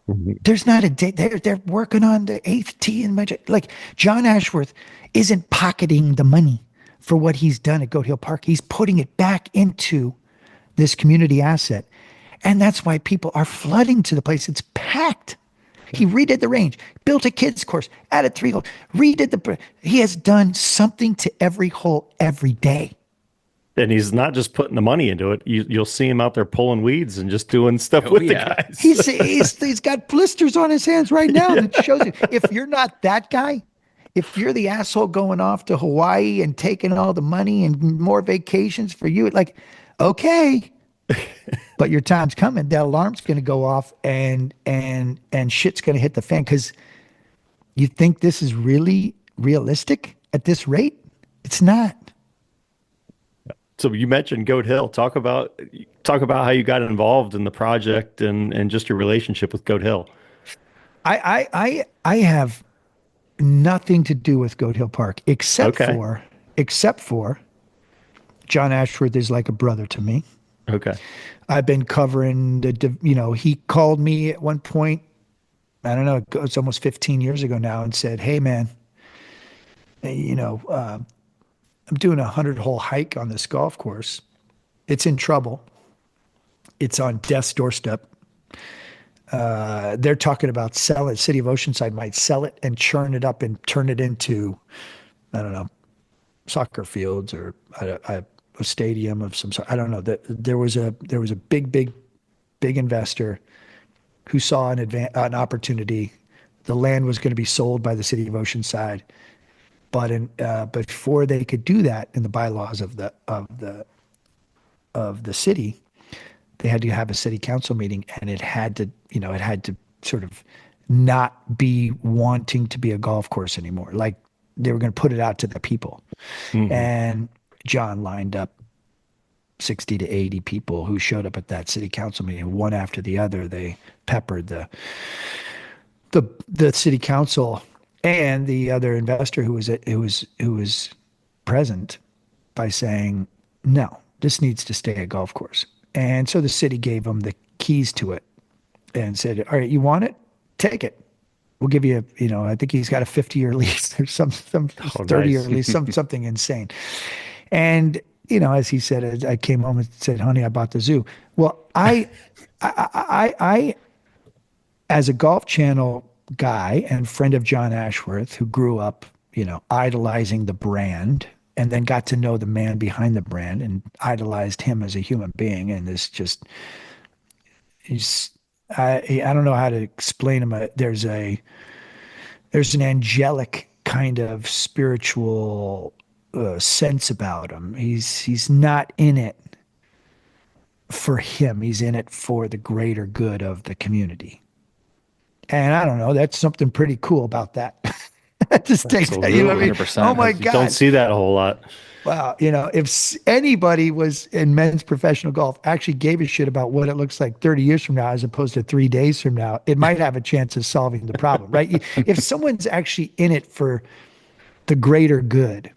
Mm-hmm. There's not a day. They're working on the 8th tee and like John Ashworth isn't pocketing the money for what he's done at Goat Hill Park. He's putting it back into this community asset. And that's why people are flooding to the place. It's packed. He redid the range, built a kids course, added 3 holes, he has done something to every hole every day. And he's not just putting the money into it. You'll see him out there pulling weeds and just doing stuff with the guys. He's got blisters on his hands right now that shows you. If you're not that guy, if you're the asshole going off to Hawaii and taking all the money and more vacations for you, like, okay, but your time's coming. That alarm's going to go off and shit's going to hit the fan because you think this is really realistic at this rate. It's not. So you mentioned Goat Hill. Talk about how you got involved in the project and just your relationship with Goat Hill. I have nothing to do with Goat Hill Park except for John Ashworth is like a brother to me. Okay. I've been covering he called me at one point, I don't know, it's almost 15 years ago now, and said, "Hey man, I'm doing a 100-hole hike on this golf course. It's in trouble. It's on death's doorstep. They're talking about selling it. City of Oceanside might sell it and churn it up and turn it into, I don't know, soccer fields or a stadium of some sort. I don't know. There was a big investor who saw an opportunity. The land was going to be sold by the City of Oceanside. But before they could do that in the bylaws of the city, they had to have a city council meeting, and it had to sort of not be wanting to be a golf course anymore. Like they were going to put it out to the people. Mm-hmm. And John lined up 60 to 80 people who showed up at that city council meeting, one after the other. They peppered the city council and the other investor who was present by saying, no, this needs to stay a golf course. And so the city gave them the keys to it and said, all right, you want it? Take it. We'll give you, I think he's got a 50-year lease or some Oh, 30-year nice. lease, something insane. And, as he said, I came home and said, honey, I bought the zoo. Well, I as a Golf Channel guy and friend of John Ashworth, who grew up, idolizing the brand and then got to know the man behind the brand and idolized him as a human being. And this just, he's, I don't know how to explain him. There's an angelic kind of spiritual sense about him. He's not in it for him. He's in it for the greater good of the community. And I don't know, that's something pretty cool about that. That just takes that, you know what I mean? Absolutely. Oh 100%. my You don't God. see that a whole lot. Wow. If anybody was in men's professional golf, actually gave a shit about what it looks like 30 years from now, as opposed to 3 days from now, it might have a chance of solving the problem, right? If someone's actually in it for the greater good,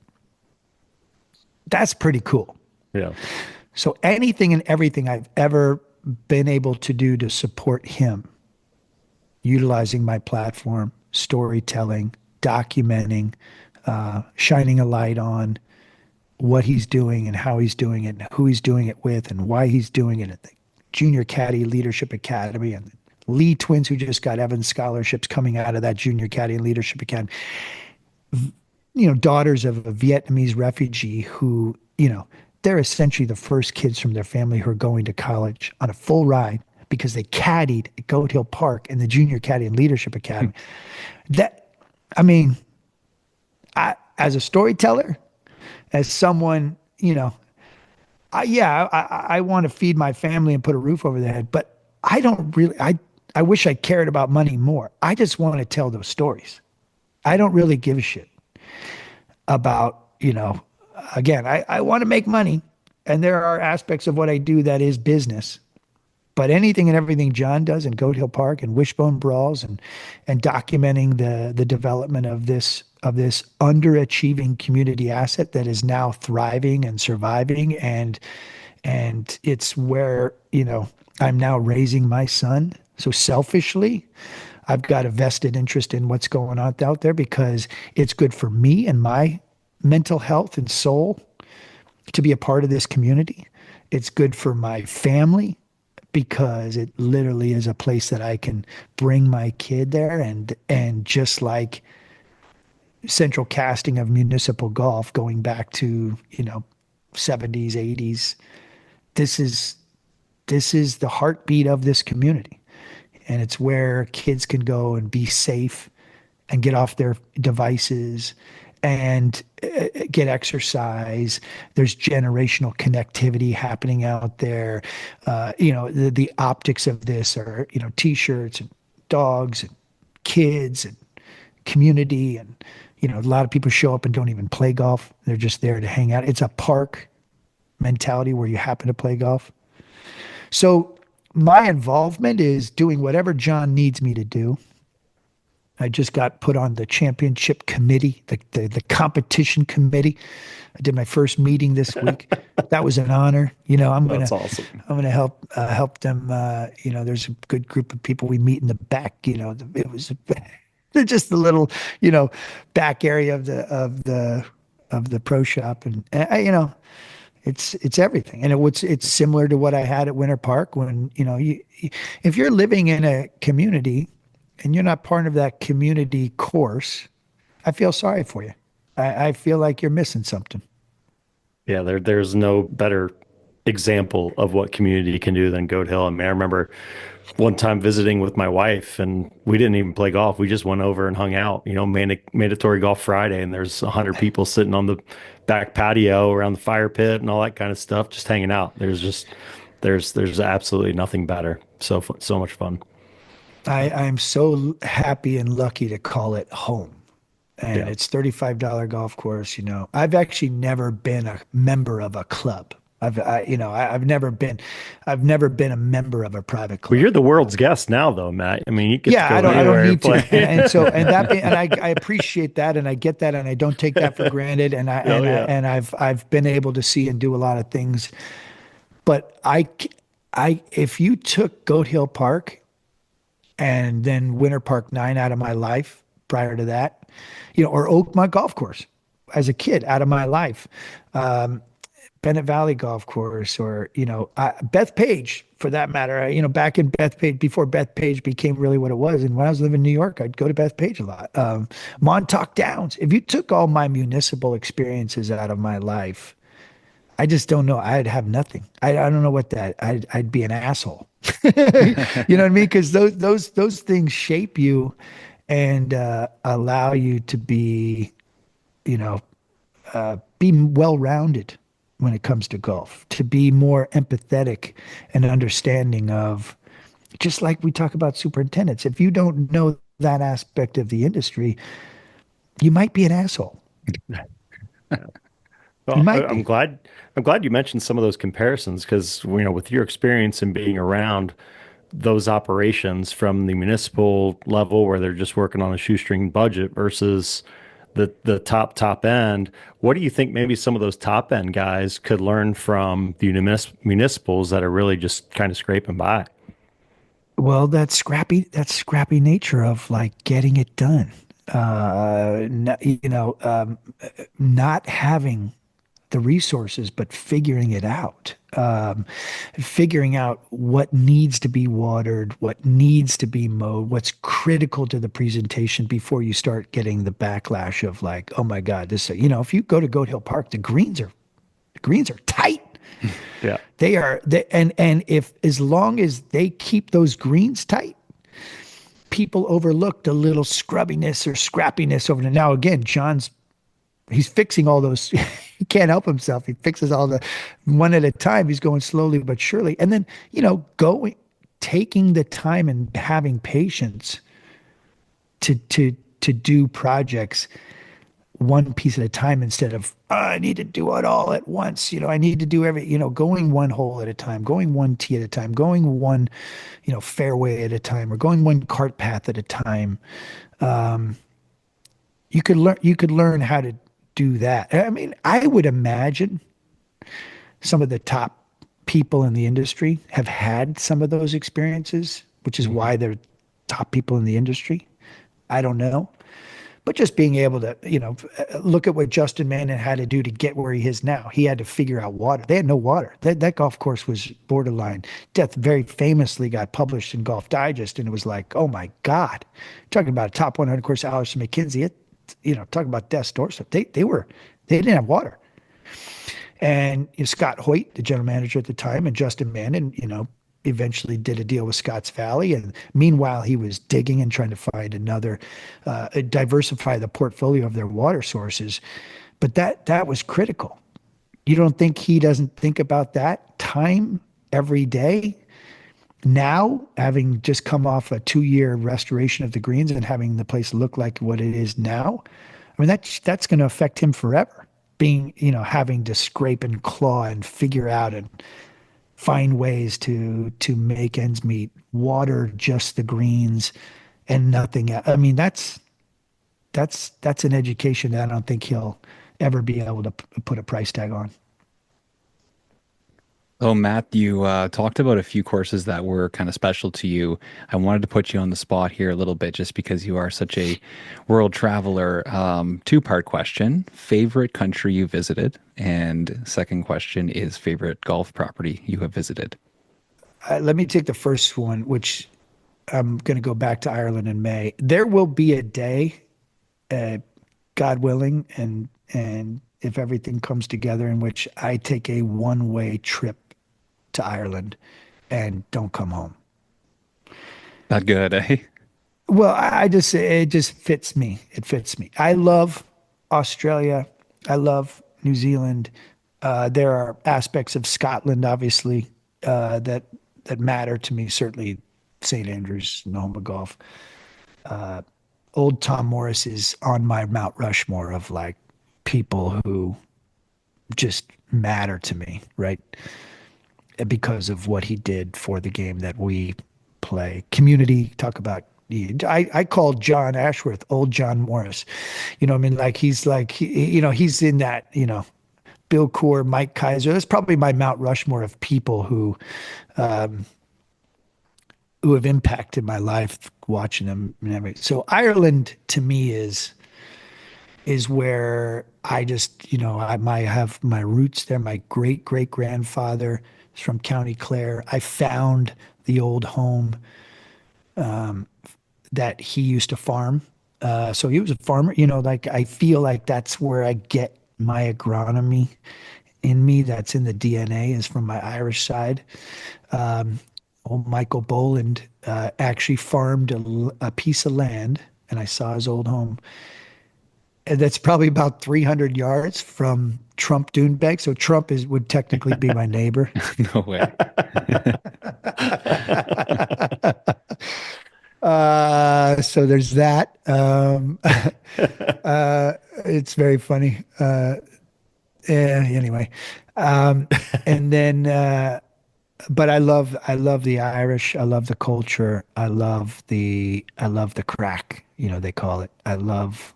that's pretty cool. Yeah. So anything and everything I've ever been able to do to support him, utilizing my platform, storytelling, documenting, shining a light on what he's doing and how he's doing it and who he's doing it with and why he's doing it at the Junior Caddy Leadership Academy and the Lee twins who just got Evans scholarships coming out of that Junior Caddy Leadership Academy. Daughters of a Vietnamese refugee who, they're essentially the first kids from their family who are going to college on a full ride because they caddied at Goat Hill Park in the Junior Caddy and Leadership Academy. I mean, as a storyteller, as someone, I want to feed my family and put a roof over their head, but I don't really, I wish I cared about money more. I just want to tell those stories. I don't really give a shit about, again, I want to make money, and there are aspects of what I do that is business. But anything and everything John does in Goat Hill Park and Wishbone Brawls and documenting the development of this underachieving community asset that is now thriving and surviving, and it's where I'm now raising my son. So selfishly, I've got a vested interest in what's going on out there because it's good for me and my mental health and soul to be a part of this community. It's good for my family because it literally is a place that I can bring my kid there, and just like central casting of municipal golf going back to 70s, 80s, this is the heartbeat of this community, and it's where kids can go and be safe and get off their devices and get exercise. There's generational connectivity happening out there. The optics of this are, t-shirts and dogs and kids and community. And, a lot of people show up and don't even play golf. They're just there to hang out. It's a park mentality where you happen to play golf. So my involvement is doing whatever John needs me to do. I just got put on the championship committee, the competition committee. I did my first meeting this week. That was an honor. That's awesome. I'm gonna help them. There's a good group of people we meet in the back. It was just the little, back area of the pro shop, and it's everything. And it's similar to what I had at Winter Park when if you're living in a community and you're not part of that community course, I feel sorry for you. I feel like you're missing something. Yeah, there's no better example of what community can do than Goat Hill. I mean, I remember one time visiting with my wife, and we didn't even play golf. We just went over and hung out, mandatory golf Friday, and there's 100 people sitting on the back patio around the fire pit and all that kind of stuff, just hanging out. There's absolutely nothing better. So much fun. I'm so happy and lucky to call it home. And Yeah. it's $35 golf course. I've actually never been a member of a club. I've never been a member of a private Well, club. you're the world's guest now, though, Matt. I mean, you get to Yeah, go I don't anywhere and need to. play. I appreciate that and I get that and I don't take that for granted Oh yeah. and I've been able to see and do a lot of things. But if you took Goat Hill Park and then Winter Park 9 out of my life prior to that, or Oakmont Golf Course as a kid out of my life, Bennett Valley Golf Course, or Bethpage for that matter. Back in Bethpage before Bethpage became really what it was, and when I was living in New York, I'd go to Bethpage a lot. Montauk Downs. If you took all my municipal experiences out of my life, I just don't know. I'd have nothing. I don't know what that. I'd be an asshole. You know what I mean? Because those things shape you and allow you to you know, be well-rounded when it comes to golf, to be more empathetic and understanding of, just like we talk about superintendents. If you don't know that aspect of the industry, you might be an asshole. You Well, might I'm be. glad you mentioned some of those comparisons because with your experience and being around those operations from the municipal level where they're just working on a shoestring budget versus the top end, what do you think maybe some of those top end guys could learn from the municipals that are really just kind of scraping by? Well, that scrappy nature of like getting it done. Not having the resources, but figuring it out. Figuring out what needs to be watered, what needs to be mowed, what's critical to the presentation before you start getting the backlash of like, oh my God, if you go to Goat Hill Park, the greens are tight. Yeah. And if as long as they keep those greens tight, people overlook the little scrubbiness or scrappiness over there. Now again, he's fixing all those. He can't help himself. He fixes all the one at a time. He's going slowly but surely. And then, taking the time and having patience to do projects one piece at a time instead of, "Oh, I need to do it all at once. I need to do going one hole at a time, going one tee at a time, going one, fairway at a time, or going one cart path at a time. You could learn how to do that. I mean, I would imagine some of the top people in the industry have had some of those experiences, which is Mhm. why they're top people in the industry. I don't know. But just being able to, look at what Justin Manning had to do to get where he is now. He had to figure out water. They had no water. That golf course was borderline death. Very famously got published in Golf Digest, and it was like, oh my God, talking about a top 100 course, Allison McKenzie. Talking about death's doorstep. They didn't have water. And Scott Hoyt, the general manager at the time, and Justin Manning, eventually did a deal with Scotts Valley. And meanwhile, he was digging and trying to find another, diversify the portfolio of their water sources. But that was critical. You don't think he doesn't think about that time every day? Now, having just come off a 2-year restoration of the greens and having the place look like what it is now, I mean, that's going to affect him forever. Being, having to scrape and claw and figure out and find ways to make ends meet, water just the greens and nothing else. I mean, that's an education that I don't think he'll ever be able to put a price tag on. Oh, Matt, you talked about a few courses that were kind of special to you. I wanted to put you on the spot here a little bit just because you are such a world traveler. Two-part question: favorite country you visited, and second question is favorite golf property you have visited. Let me take the first one, which I'm going to go back to Ireland in May. There will be a day, uh, God willing, and if everything comes together, in which I take a one-way trip to Ireland and don't come home. That good, eh? Well, it just fits me. It fits me. I love Australia. I love New Zealand. There are aspects of Scotland, obviously, that matter to me. Certainly, St. Andrews, and the home of golf. Old Tom Morris is on my Mount Rushmore of like people who just matter to me, right? Because of what he did for the game that we play. Community, talk about. I call John Ashworth old John Morris. You know, what I mean, he's he's in that, Bill Coore, Mike Kaiser. That's probably my Mount Rushmore of people who have impacted my life watching them and everything. So Ireland to me is where I just, I have my roots there. My great great grandfather is from County Clare. I found the old home that he used to farm. So he was a farmer, I feel like that's where I get my agronomy in me. That's in the DNA, is from my Irish side. Old Michael Boland actually farmed a piece of land, and I saw his old home. And that's probably about 300 yards from Trump Doonbeg. So Trump would technically be my neighbor. No way. So there's that. It's very funny. Anyway, and then, but I love the Irish. I love the culture. I love the crack. They call it. I love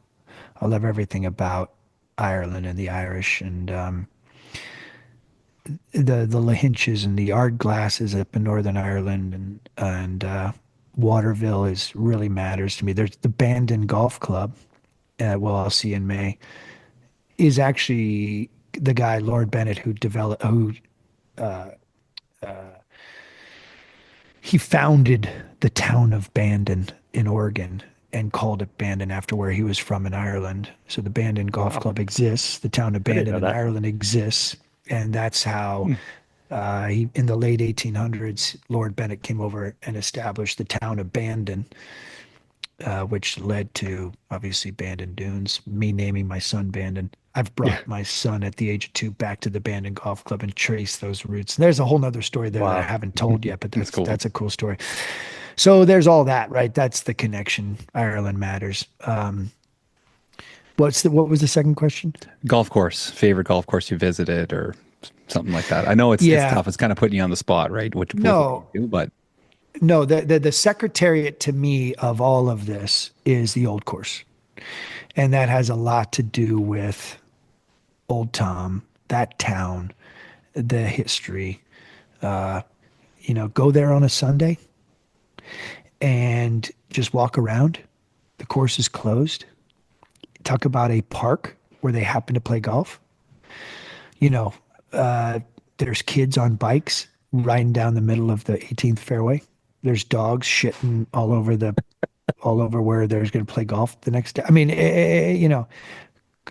everything about Ireland and the Irish, and the Lahinches and the art glasses up in Northern Ireland, and Waterville is really matters to me. There's the Bandon Golf Club. Well, I'll see in May. Is actually the guy Lord Bennett who developed who he founded the town of Bandon in Oregon and called it Bandon after where he was from in Ireland. So the Bandon Golf Club exists. The town of I didn't Bandon know in that. Ireland exists, and that's how in the late 1800s, Lord Bennett came over and established the town of Bandon, which led to obviously Bandon Dunes, me naming my son Bandon. I've Yeah. brought my son at the age of 2 back to the Bandon Golf Club and traced those roots. There's a whole nother story there that I Wow. haven't told yet, but That's that's cool. that's a cool story. So there's all that, right? That's the connection. Ireland matters. What was the second question? Golf course, favorite golf course you visited or something like that. I know it's Yeah, tough. It's kind of putting you on the spot, right? Which with what you no, do, but no. The secretariat to me of all of this is the old course, and that has a lot to do with Old Tom, that town, the history. Go there on a Sunday and just walk around. The course is closed. Talk about a park where they happen to play golf. You know, uh, there's kids on bikes riding down the middle of the 18th fairway. There's dogs shitting all over where they're going to play golf the next day. I mean,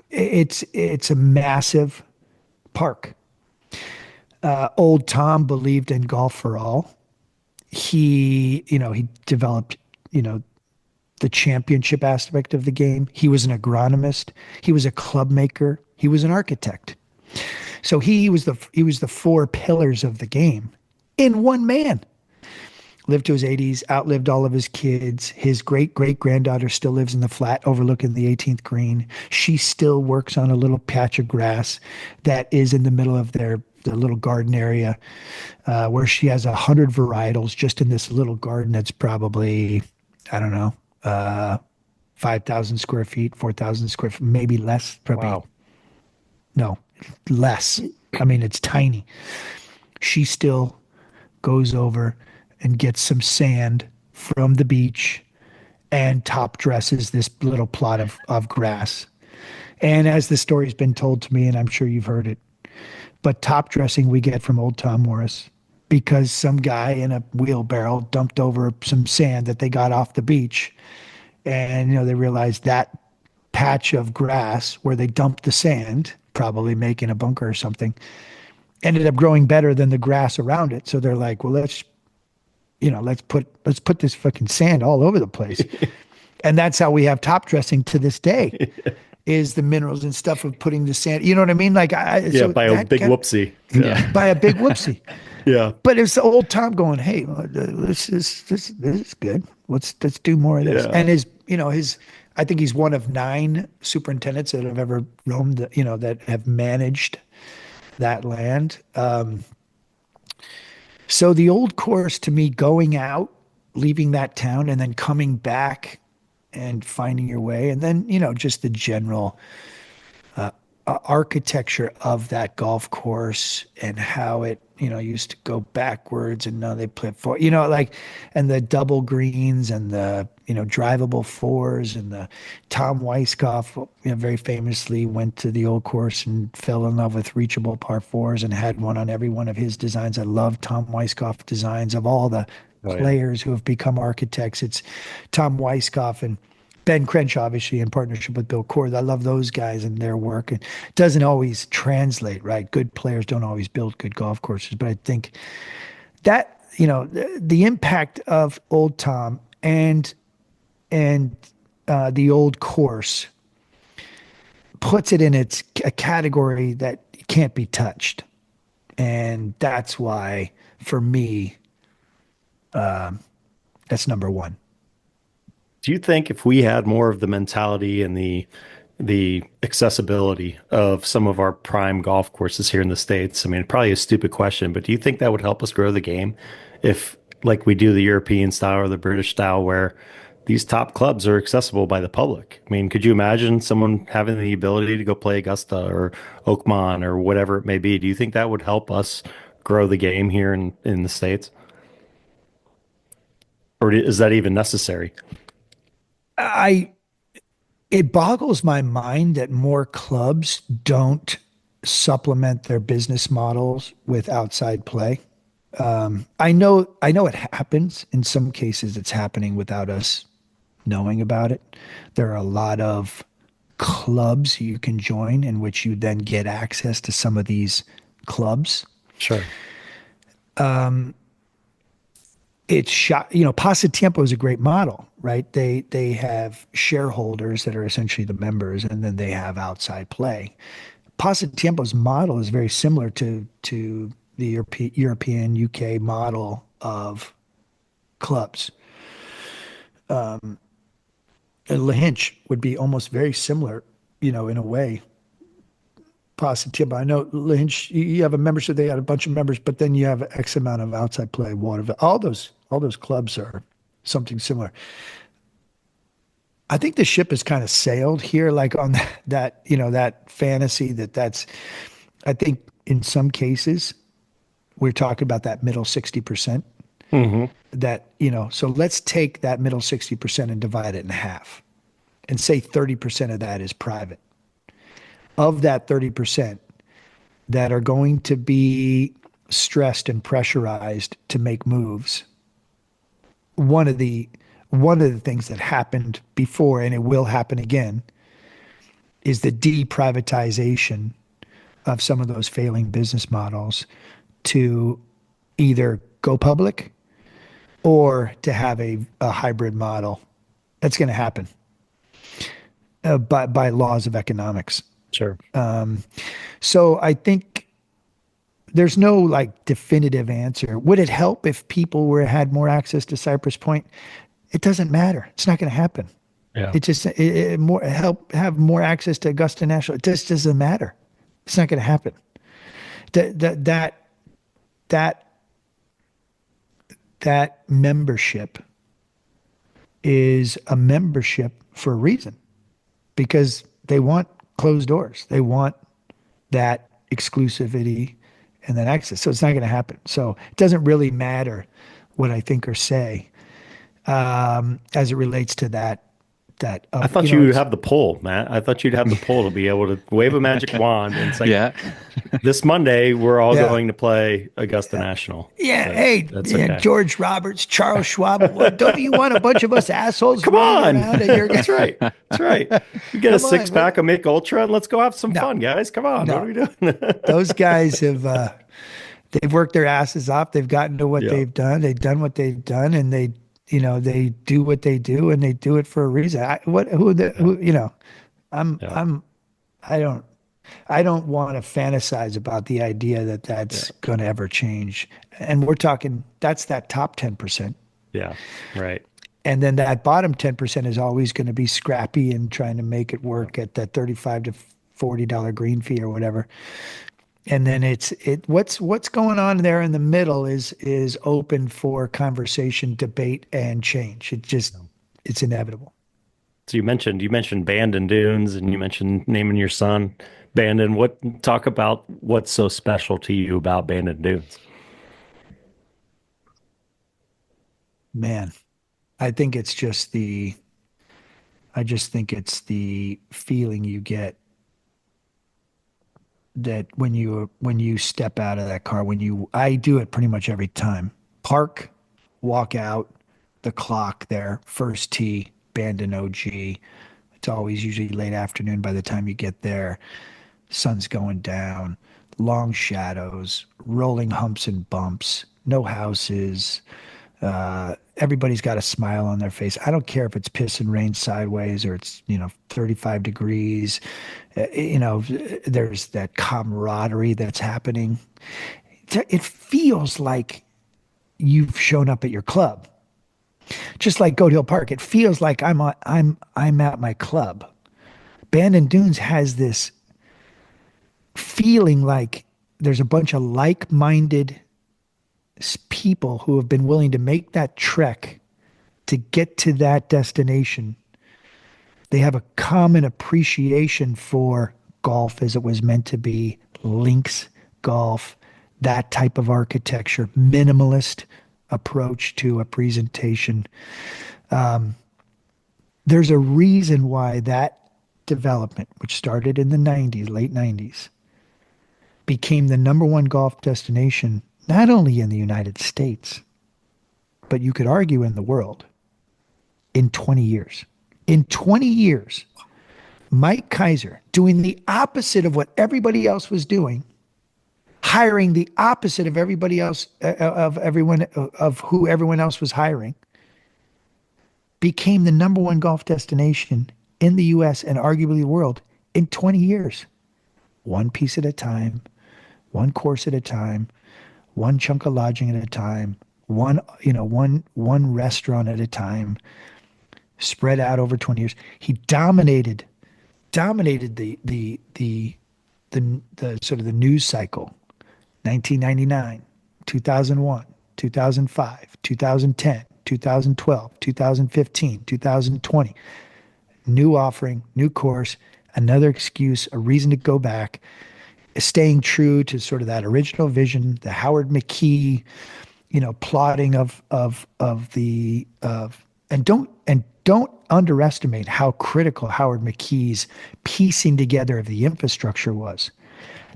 it's a massive park. Old Tom believed in golf for all. He developed, you know, the championship aspect of the game. He was an agronomist. He was a club maker. He was an architect. So he was the four pillars of the game in one man. Lived to his 80s, outlived all of his kids. His great great granddaughter still lives in the flat overlooking the 18th green. She still works on a little patch of grass that is in the middle of the little garden area, where she has 100 varietals just in this little garden that's probably, I don't know, 5,000 square feet, 4,000 square feet, maybe less, probably. Wow. No, less. I mean, it's tiny. She still goes over and gets some sand from the beach and top dresses this little plot of grass. And as the story's been told to me, and I'm sure you've heard it, but top dressing we get from old Tom Morris because some guy in a wheelbarrow dumped over some sand that they got off the beach. And, they realized that patch of grass where they dumped the sand, probably making a bunker or something, ended up growing better than the grass around it. So they're like, well, let's put this fucking sand all over the place. And that's how we have top dressing to this day, is the minerals and stuff of putting the sand. You know what I mean? Like, Yeah, so by a big whoopsie. yeah. by a big whoopsie. Yeah. But it's the old Tom going, hey, this is good. Let's do more of this. Yeah. And his I think he's one of 9 superintendents that have ever roamed, that have managed that land. So the old course to me, going out, leaving that town, and then coming back and finding your way, and then just the general architecture of that golf course and how it used to go backwards and now they play for like, and the double greens and the drivable fours, and the Tom Weiskopf very famously went to the old course and fell in love with reachable par fours and had one on every one of his designs. I love Tom Weiskopf designs. Of all the Oh yeah. players who have become architects, it's Tom Weiskopf and Ben Crenshaw, obviously in partnership with Bill Coore. I love those guys and their work. And it doesn't always translate, right? Good players don't always build good golf courses, but I think that the impact of Old Tom and the old course puts it in a category that can't be touched, and that's why for me that's number one. Do you think if we had more of the mentality and the accessibility of some of our prime golf courses here in the States? I mean, probably a stupid question, but do you think that would help us grow the game if, like we do the European style or the British style, where these top clubs are accessible by the public? I mean, could you imagine someone having the ability to go play Augusta or Oakmont or whatever it may be? Do you think that would help us grow the game here in the States? Or is that even necessary? I It boggles my mind that more clubs don't supplement their business models with outside play. I know it happens. In some cases, it's happening without us knowing about it. There are a lot of clubs you can join in which you then get access to some of these clubs. Sure. It's shot, Pasatiempo is a great model, right? They have shareholders that are essentially the members, and then they have outside play. Pasatiempo's model is very similar to the European UK model of clubs. And Lahinch would be almost very similar, in a way. Pasatiempo. I know Lahinch, you have a membership, they got a bunch of members, but then you have X amount of outside play, Waterville. All those clubs are something similar. I think the ship has kind of sailed here, like on that fantasy that's, I think in some cases, we're talking about that middle 60%. Hmm. So let's take that middle 60% and divide it in half and say 30% of that is private. Of that 30% that are going to be stressed and pressurized to make moves, one of the things that happened before, and it will happen again, is the deprivatization of some of those failing business models to either go public or to have a hybrid model. That's going to happen by laws of economics. Sure. So I think there's no like definitive answer. Would it help if people had more access to Cypress Point? It doesn't matter. It's not going to happen. Yeah. It just have more access to Augusta National. It just doesn't matter. It's not going to happen. That that membership is a membership for a reason, because they want closed doors. They want that exclusivity and that access. So it's not going to happen. So it doesn't really matter what I think or say as it relates to that. I thought you'd have the pull, Matt. I thought you'd have the pull to be able to wave a magic wand and say, Yeah. this Monday, we're all Yeah. going to play Augusta National. Yeah, But hey, that's yeah, okay. George Roberts, Charles Schwab. Don't you want a bunch of us assholes Come running on. around at your That's right. That's right. You get a Come on, six pack of Mick Ultra and let's go have some No. fun, guys. Come on. No. What are we doing? Those guys have they've worked their asses off. They've gotten to what Yeah. they've done. They've done what they've done, and they do what they do, and they do it for a reason. I'm Yeah. I'm I don't want to fantasize about the idea that that's going to ever change. And we're talking that's that top 10%. Yeah. Right. And then that bottom 10% is always going to be scrappy and trying to make it work at that 35 to $40 green fee or whatever. And then what's going on there in the middle is open for conversation, debate, and change. It's inevitable. So you mentioned Bandon Dunes, and you mentioned naming your son Bandon. Talk about what's so special to you about Bandon Dunes? Man, I think it's just the I just think it's the feeling you get that when you step out of that car, I do it pretty much every time. Park, walk out, the clock there, first tee, Bandon OG. It's always usually late afternoon by the time you get there. Sun's going down, long shadows, rolling humps and bumps, no houses. Everybody's got a smile on their face. I don't care if it's piss and rain sideways or it's, 35 degrees. There's that camaraderie that's happening. It feels like you've shown up at your club. Just like Goat Hill Park, it feels like I'm at my club. Bandon Dunes has this feeling like there's a bunch of like-minded people who have been willing to make that trek to get to that destination. They have a common appreciation for golf as it was meant to be, links golf, that type of architecture, minimalist approach to a presentation. There's a reason why that development, which started in the 90s, late 90s, became the number one golf destination, not only in the United States, but you could argue in the world in 20 years. In 20 years, Mike Kaiser doing the opposite of what everybody else was doing, hiring the opposite of everybody else, of who everyone else was hiring, became the number one golf destination in the US and arguably the world in 20 years. One piece at a time, one course at a time, one chunk of lodging at a time, one restaurant at a time, spread out over 20 years. He dominated the sort of the news cycle. 1999, 2001, 2005, 2010, 2012, 2015, 2020. New offering, new course, another excuse, a reason to go back, staying true to sort of that original vision, the Howard McKee, plotting and don't underestimate how critical Howard McKee's piecing together of the infrastructure was.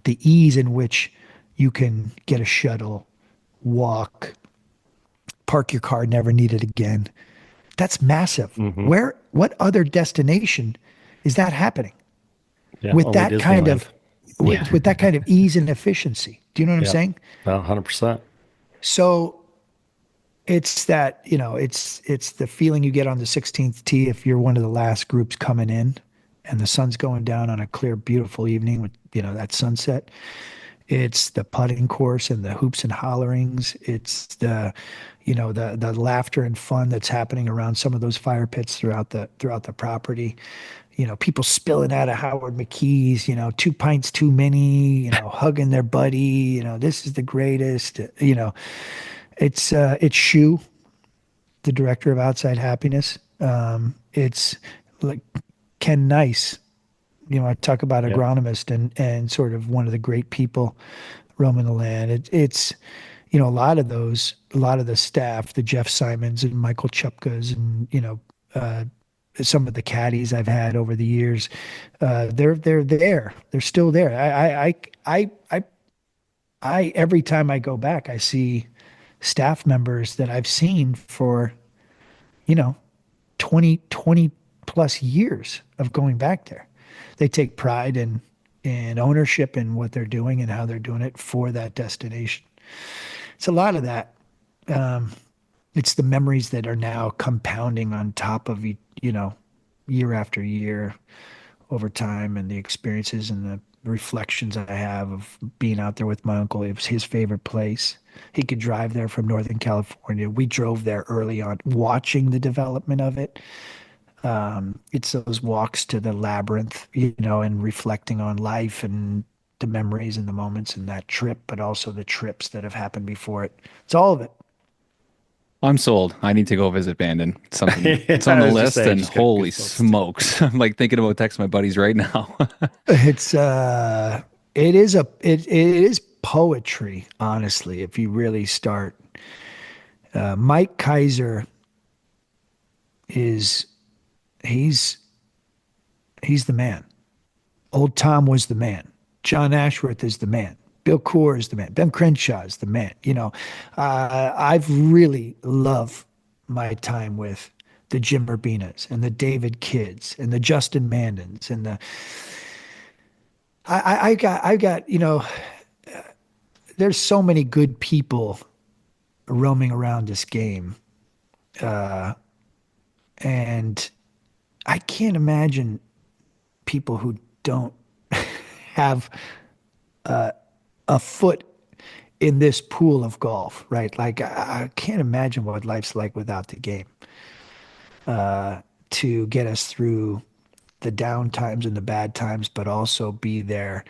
The ease in which you can get a shuttle, walk, park your car, never need it again. That's massive. Hmm. What other destination is that happening Yeah, with only that kind Disneyland. of Yeah. with that kind of ease and efficiency? Do you know what I'm Yep. saying? Well, 100%. So it's that, it's the feeling you get on the 16th tee if you're one of the last groups coming in and the sun's going down on a clear, beautiful evening with, that sunset. It's the putting course and the hoops and hollerings. It's the laughter and fun that's happening around some of those fire pits throughout the property. People spilling out of Howard McKee's, 2 pints too many, hugging their buddy, this is the greatest. It's Shu, the director of Outside Happiness. It's like Ken Nice. I talk about Yep. agronomist and sort of one of the great people roaming the land. A lot of the staff, the Jeff Simons and Michael Chupkas and, uh, some of the caddies I've had over the years, they're there. They're still there. Every time I go back, I see staff members that I've seen for, you know, 20 plus years of going back there. They take pride in ownership in what they're doing and how they're doing it for that destination. It's a lot of that. It's the memories that are now compounding on top of, year after year. over time and the experiences and the reflections I have of being out there with my uncle. It was his favorite place. He could drive there from Northern California. We drove there early on, watching the development of it. It's those walks to the labyrinth, and reflecting on life and the memories and the moments in that trip, but also the trips that have happened before it. It's all of it. I'm sold. I need to go visit Bandon. Something it's on I the was just list, saying, I and just got holy goosebumps too. smokes. I'm like thinking about texting my buddies right now. It's it is poetry, honestly, if you really start. Mike Kaiser is he's he's the man. Old Tom was the man. John Ashworth is the man. Bill Coore is the man. Ben Crenshaw is the man. I've really loved my time with the Jim Urbinas and the David Kidds and the Justin Mandens and the I got there's so many good people roaming around this game, and I can't imagine people who don't have a foot in this pool of golf, right? Like I can't imagine what life's like without the game to get us through the down times and the bad times, but also be there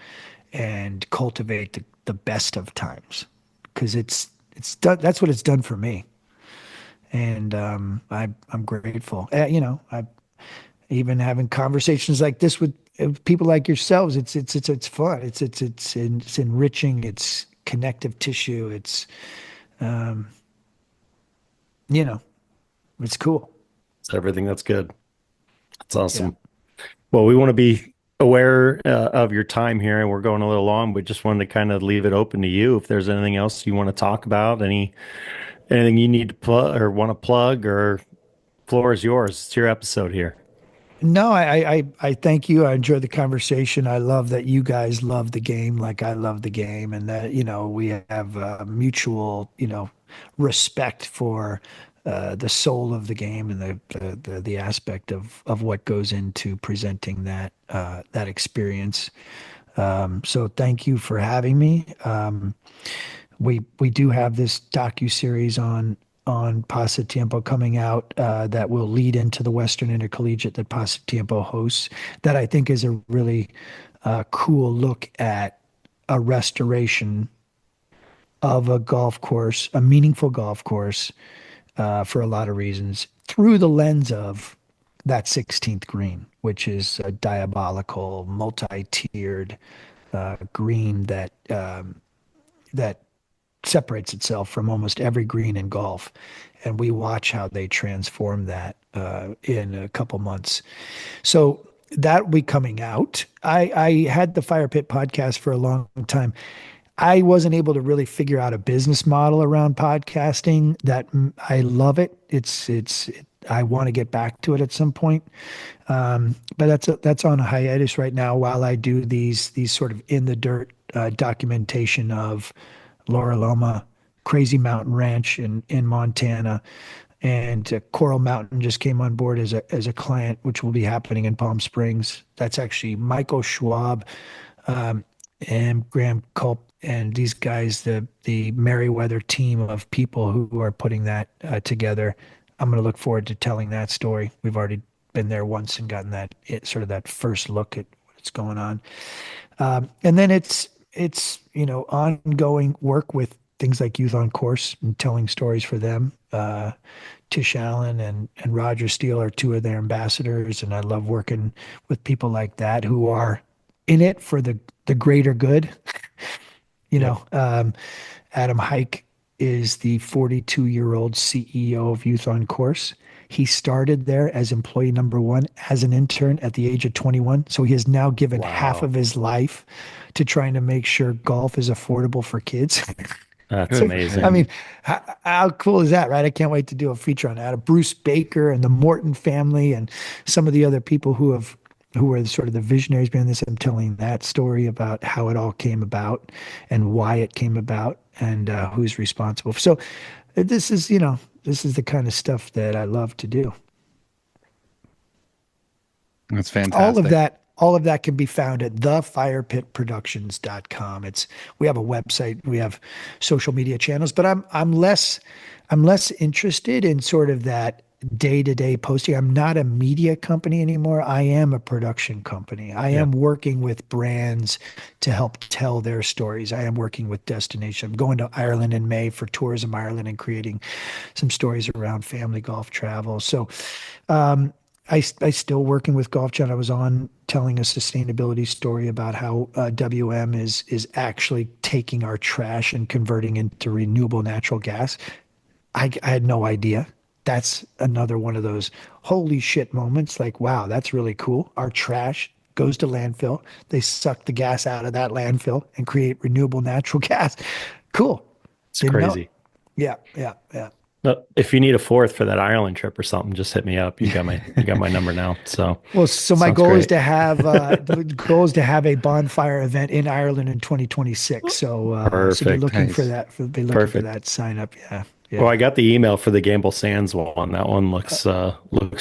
and cultivate the best of times because it's done. That's what it's done for me, and I'm grateful. I even having conversations like this with people like yourselves. It's fun. It's enriching. It's connective tissue. You know it's cool. It's everything that's good. It's Yeah. awesome. Well, we want to be aware of your time here, and we're going a little long, but just wanted to kind of leave it open to you. If there's anything else you want to talk about, anything you need to plug or want to plug, or floor is yours. It's your episode here. No, I thank you. I enjoyed the conversation. I love that you guys love the game like I love the game, and that we have mutual respect for the soul of the game and the aspect of what goes into presenting that experience. So thank you for having me. We do have this docu-series on Pasatiempo coming out that will lead into the Western Intercollegiate that Pasatiempo hosts. That I think is a really cool look at a restoration of a golf course, a meaningful golf course, for a lot of reasons, through the lens of that 16th green, which is a diabolical, multi-tiered green that separates itself from almost every green in golf. And we watch how they transform that in a couple months. So that will be coming out. I had the Fire Pit podcast for a long time. I wasn't able to really figure out a business model around podcasting that I love it. I want to get back to it at some point. But that's on a hiatus right now while I do these sort of in the dirt documentation of Laura Loma, Crazy Mountain Ranch in Montana, and Coral Mountain just came on board as a client, which will be happening in Palm Springs. That's actually Michael Schwab and Graham Culp and these guys, the Merriweather team of people who are putting that together. I'm going to look forward to telling that story. We've already been there once and gotten sort of that first look at what's going on. And then it's ongoing work with things like Youth on Course and telling stories for them. Tish Allen and Roger Steele are two of their ambassadors, and I love working with people like that who are in it for the greater good. Yep. Adam Hike is the 42-year-old CEO of Youth on Course. He started there as employee number one as an intern at the age of 21. So he has now given half Wow. of his life to trying to make sure golf is affordable for kids. That's So, I amazing. mean, how cool is that, right? I can't wait to do a feature on that. Bruce Baker and the Morton family and some of the other people who are sort of the visionaries behind this. I'm telling that story about how it all came about and why it came about and who's responsible. So this is the kind of stuff that I love to do. That's All of fantastic. that all of that can be found at thefirepitproductions.com. We have a website, we have social media channels, but I'm less interested in sort of that day-to-day posting. I'm not a media company anymore. I am a production company. I Yeah. am working with brands to help tell their stories. I am working with destination. I'm going to Ireland in May for Tourism Ireland and creating some stories around family golf travel. So I still working with Golf Channel. I was on telling a sustainability story about how WM is actually taking our trash and converting into renewable natural gas. I had no idea. That's another one of those holy shit moments. Like, wow, that's really cool. Our trash goes to landfill. They suck the gas out of that landfill and create renewable natural gas. Cool. It's Didn't know. crazy. Yeah, yeah, yeah. If you need a fourth for that Ireland trip or something, just hit me up. You got my number now. So Well, so my sounds goal is great. to have the goal is to have a bonfire event in Ireland in 2026. So be Perfect. looking for Nice. that. Be looking for Perfect. that sign up. Yeah, Well, yeah. I got the email for the Gamble Sands one. That one looks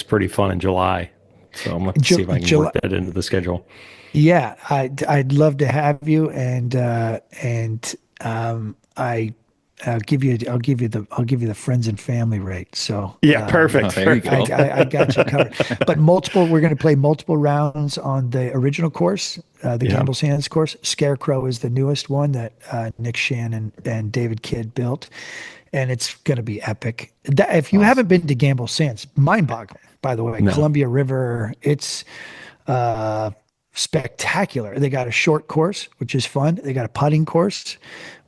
pretty fun in July. So I'm gonna have to see if I can July. work that into the schedule. Yeah, I'd love to have you, I'll give you the friends and family rate. So Yeah, Oh, perfect. there you I, go. Perfect. I got you covered. But we're going to play multiple rounds on the original course, the Yeah. Gamble Sands course. Scarecrow is the newest one that Nick Shannon and David Kidd built, and it's going to be epic. If you haven't Awesome. been to Gamble Sands, mind-boggling. By the way, No. Columbia River, it's uh, spectacular. They got a short course, which is fun. They got a putting course,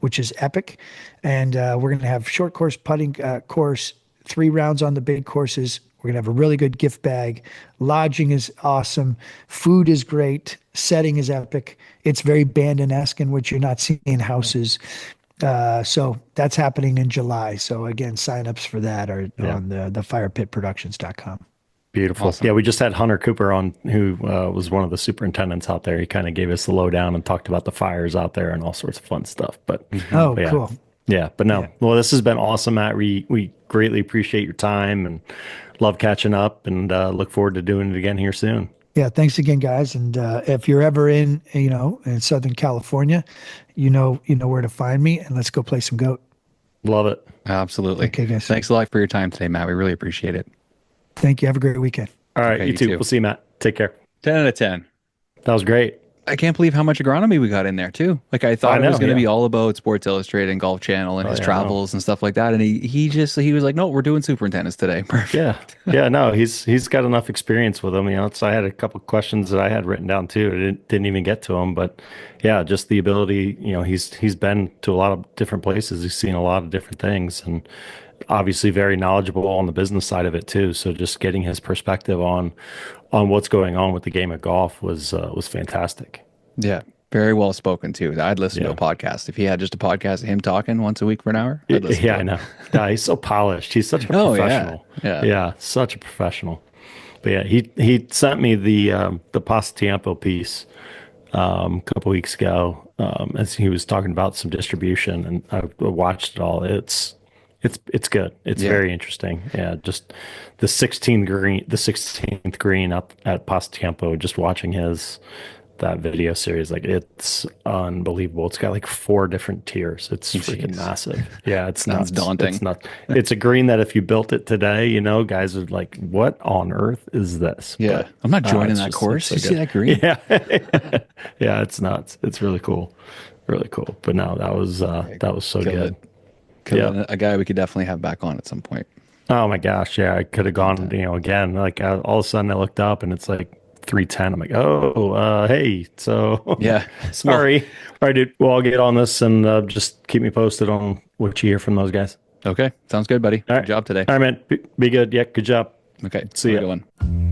which is epic. And we're going to have short course, putting course, 3 rounds on the big courses. We're going to have a really good gift bag. Lodging is awesome. Food is great. Setting is epic. It's very Bandon-esque in which you're not seeing houses. So that's happening in July. So again, signups for that are Yeah. on the firepitproductions.com. Beautiful. Yeah, Awesome. we just had Hunter Cooper on, who was one of the superintendents out there. He kind of gave us the lowdown and talked about the fires out there and all sorts of fun stuff. Hmm. Oh, But yeah, cool. yeah. But no, Yeah. well, this has been awesome, Matt. We greatly appreciate your time and love catching up, and look forward to doing it again here soon. Yeah, thanks again, guys. And if you're ever in Southern California, you know where to find me, and let's go play some goat. Love it. Absolutely. Okay, guys. Thanks a lot for your time today, Matt. We really appreciate it. Thank you. Have a great weekend. All right, Okay, you you too. too. We'll see you, Matt. Take care. 10 out of 10. That was great. I can't believe how much agronomy we got in there too. Like I thought I it was know. going to Yeah. be all about Sports Illustrated and Golf Channel and Oh his yeah. No. travels and stuff like that. And he was like, no, we're doing superintendents today. Yeah. Perfect. Yeah. No, he's got enough experience with them. So I had a couple questions that I had written down too. I didn't even get to them, but yeah, just the ability. He's been to a lot of different places. He's seen a lot of different things, and obviously very knowledgeable on the business side of it too. So just getting his perspective on what's going on with the game of golf was fantastic. Yeah. Very well spoken too. I'd listen to Yeah. a podcast. If he had just a podcast of him talking once a week for an hour, I'd listen Yeah, to I it. know. Yeah, he's so polished. He's such a Oh yeah. professional. Yeah. Yeah, such a professional. But yeah, he sent me the Pasatiempo piece a couple weeks ago, as he was talking about some distribution, and I watched it all. It's good. It's Yeah. very interesting. Yeah, just the 16th green up at Pasatiempo, just watching that video series, like it's unbelievable. It's got like 4 different tiers. It's freaking Jeez. massive. Yeah, it's Sounds nuts. daunting. It's nuts. It's a green that if you built it today, guys would like, what on earth is this? Yeah. But I'm not joining it's that just- course. You it's so see good. that green? Yeah. Yeah, it's nuts. It's really cool. Really cool. But no, that was so Killed good. it. Killed Yeah. it. A guy we could definitely have back on at some point. Oh my gosh, yeah, I could have gone, again. Like all of a sudden, I looked up and it's like 3:10. I'm like, oh, hey, so Yeah. sorry. All right, dude. Well, I'll get on this and just keep me posted on what you hear from those guys. Okay. Sounds good, buddy. All Good right. job today. All right, man. Be good. Yeah, good job. Okay. See have a ya. good one.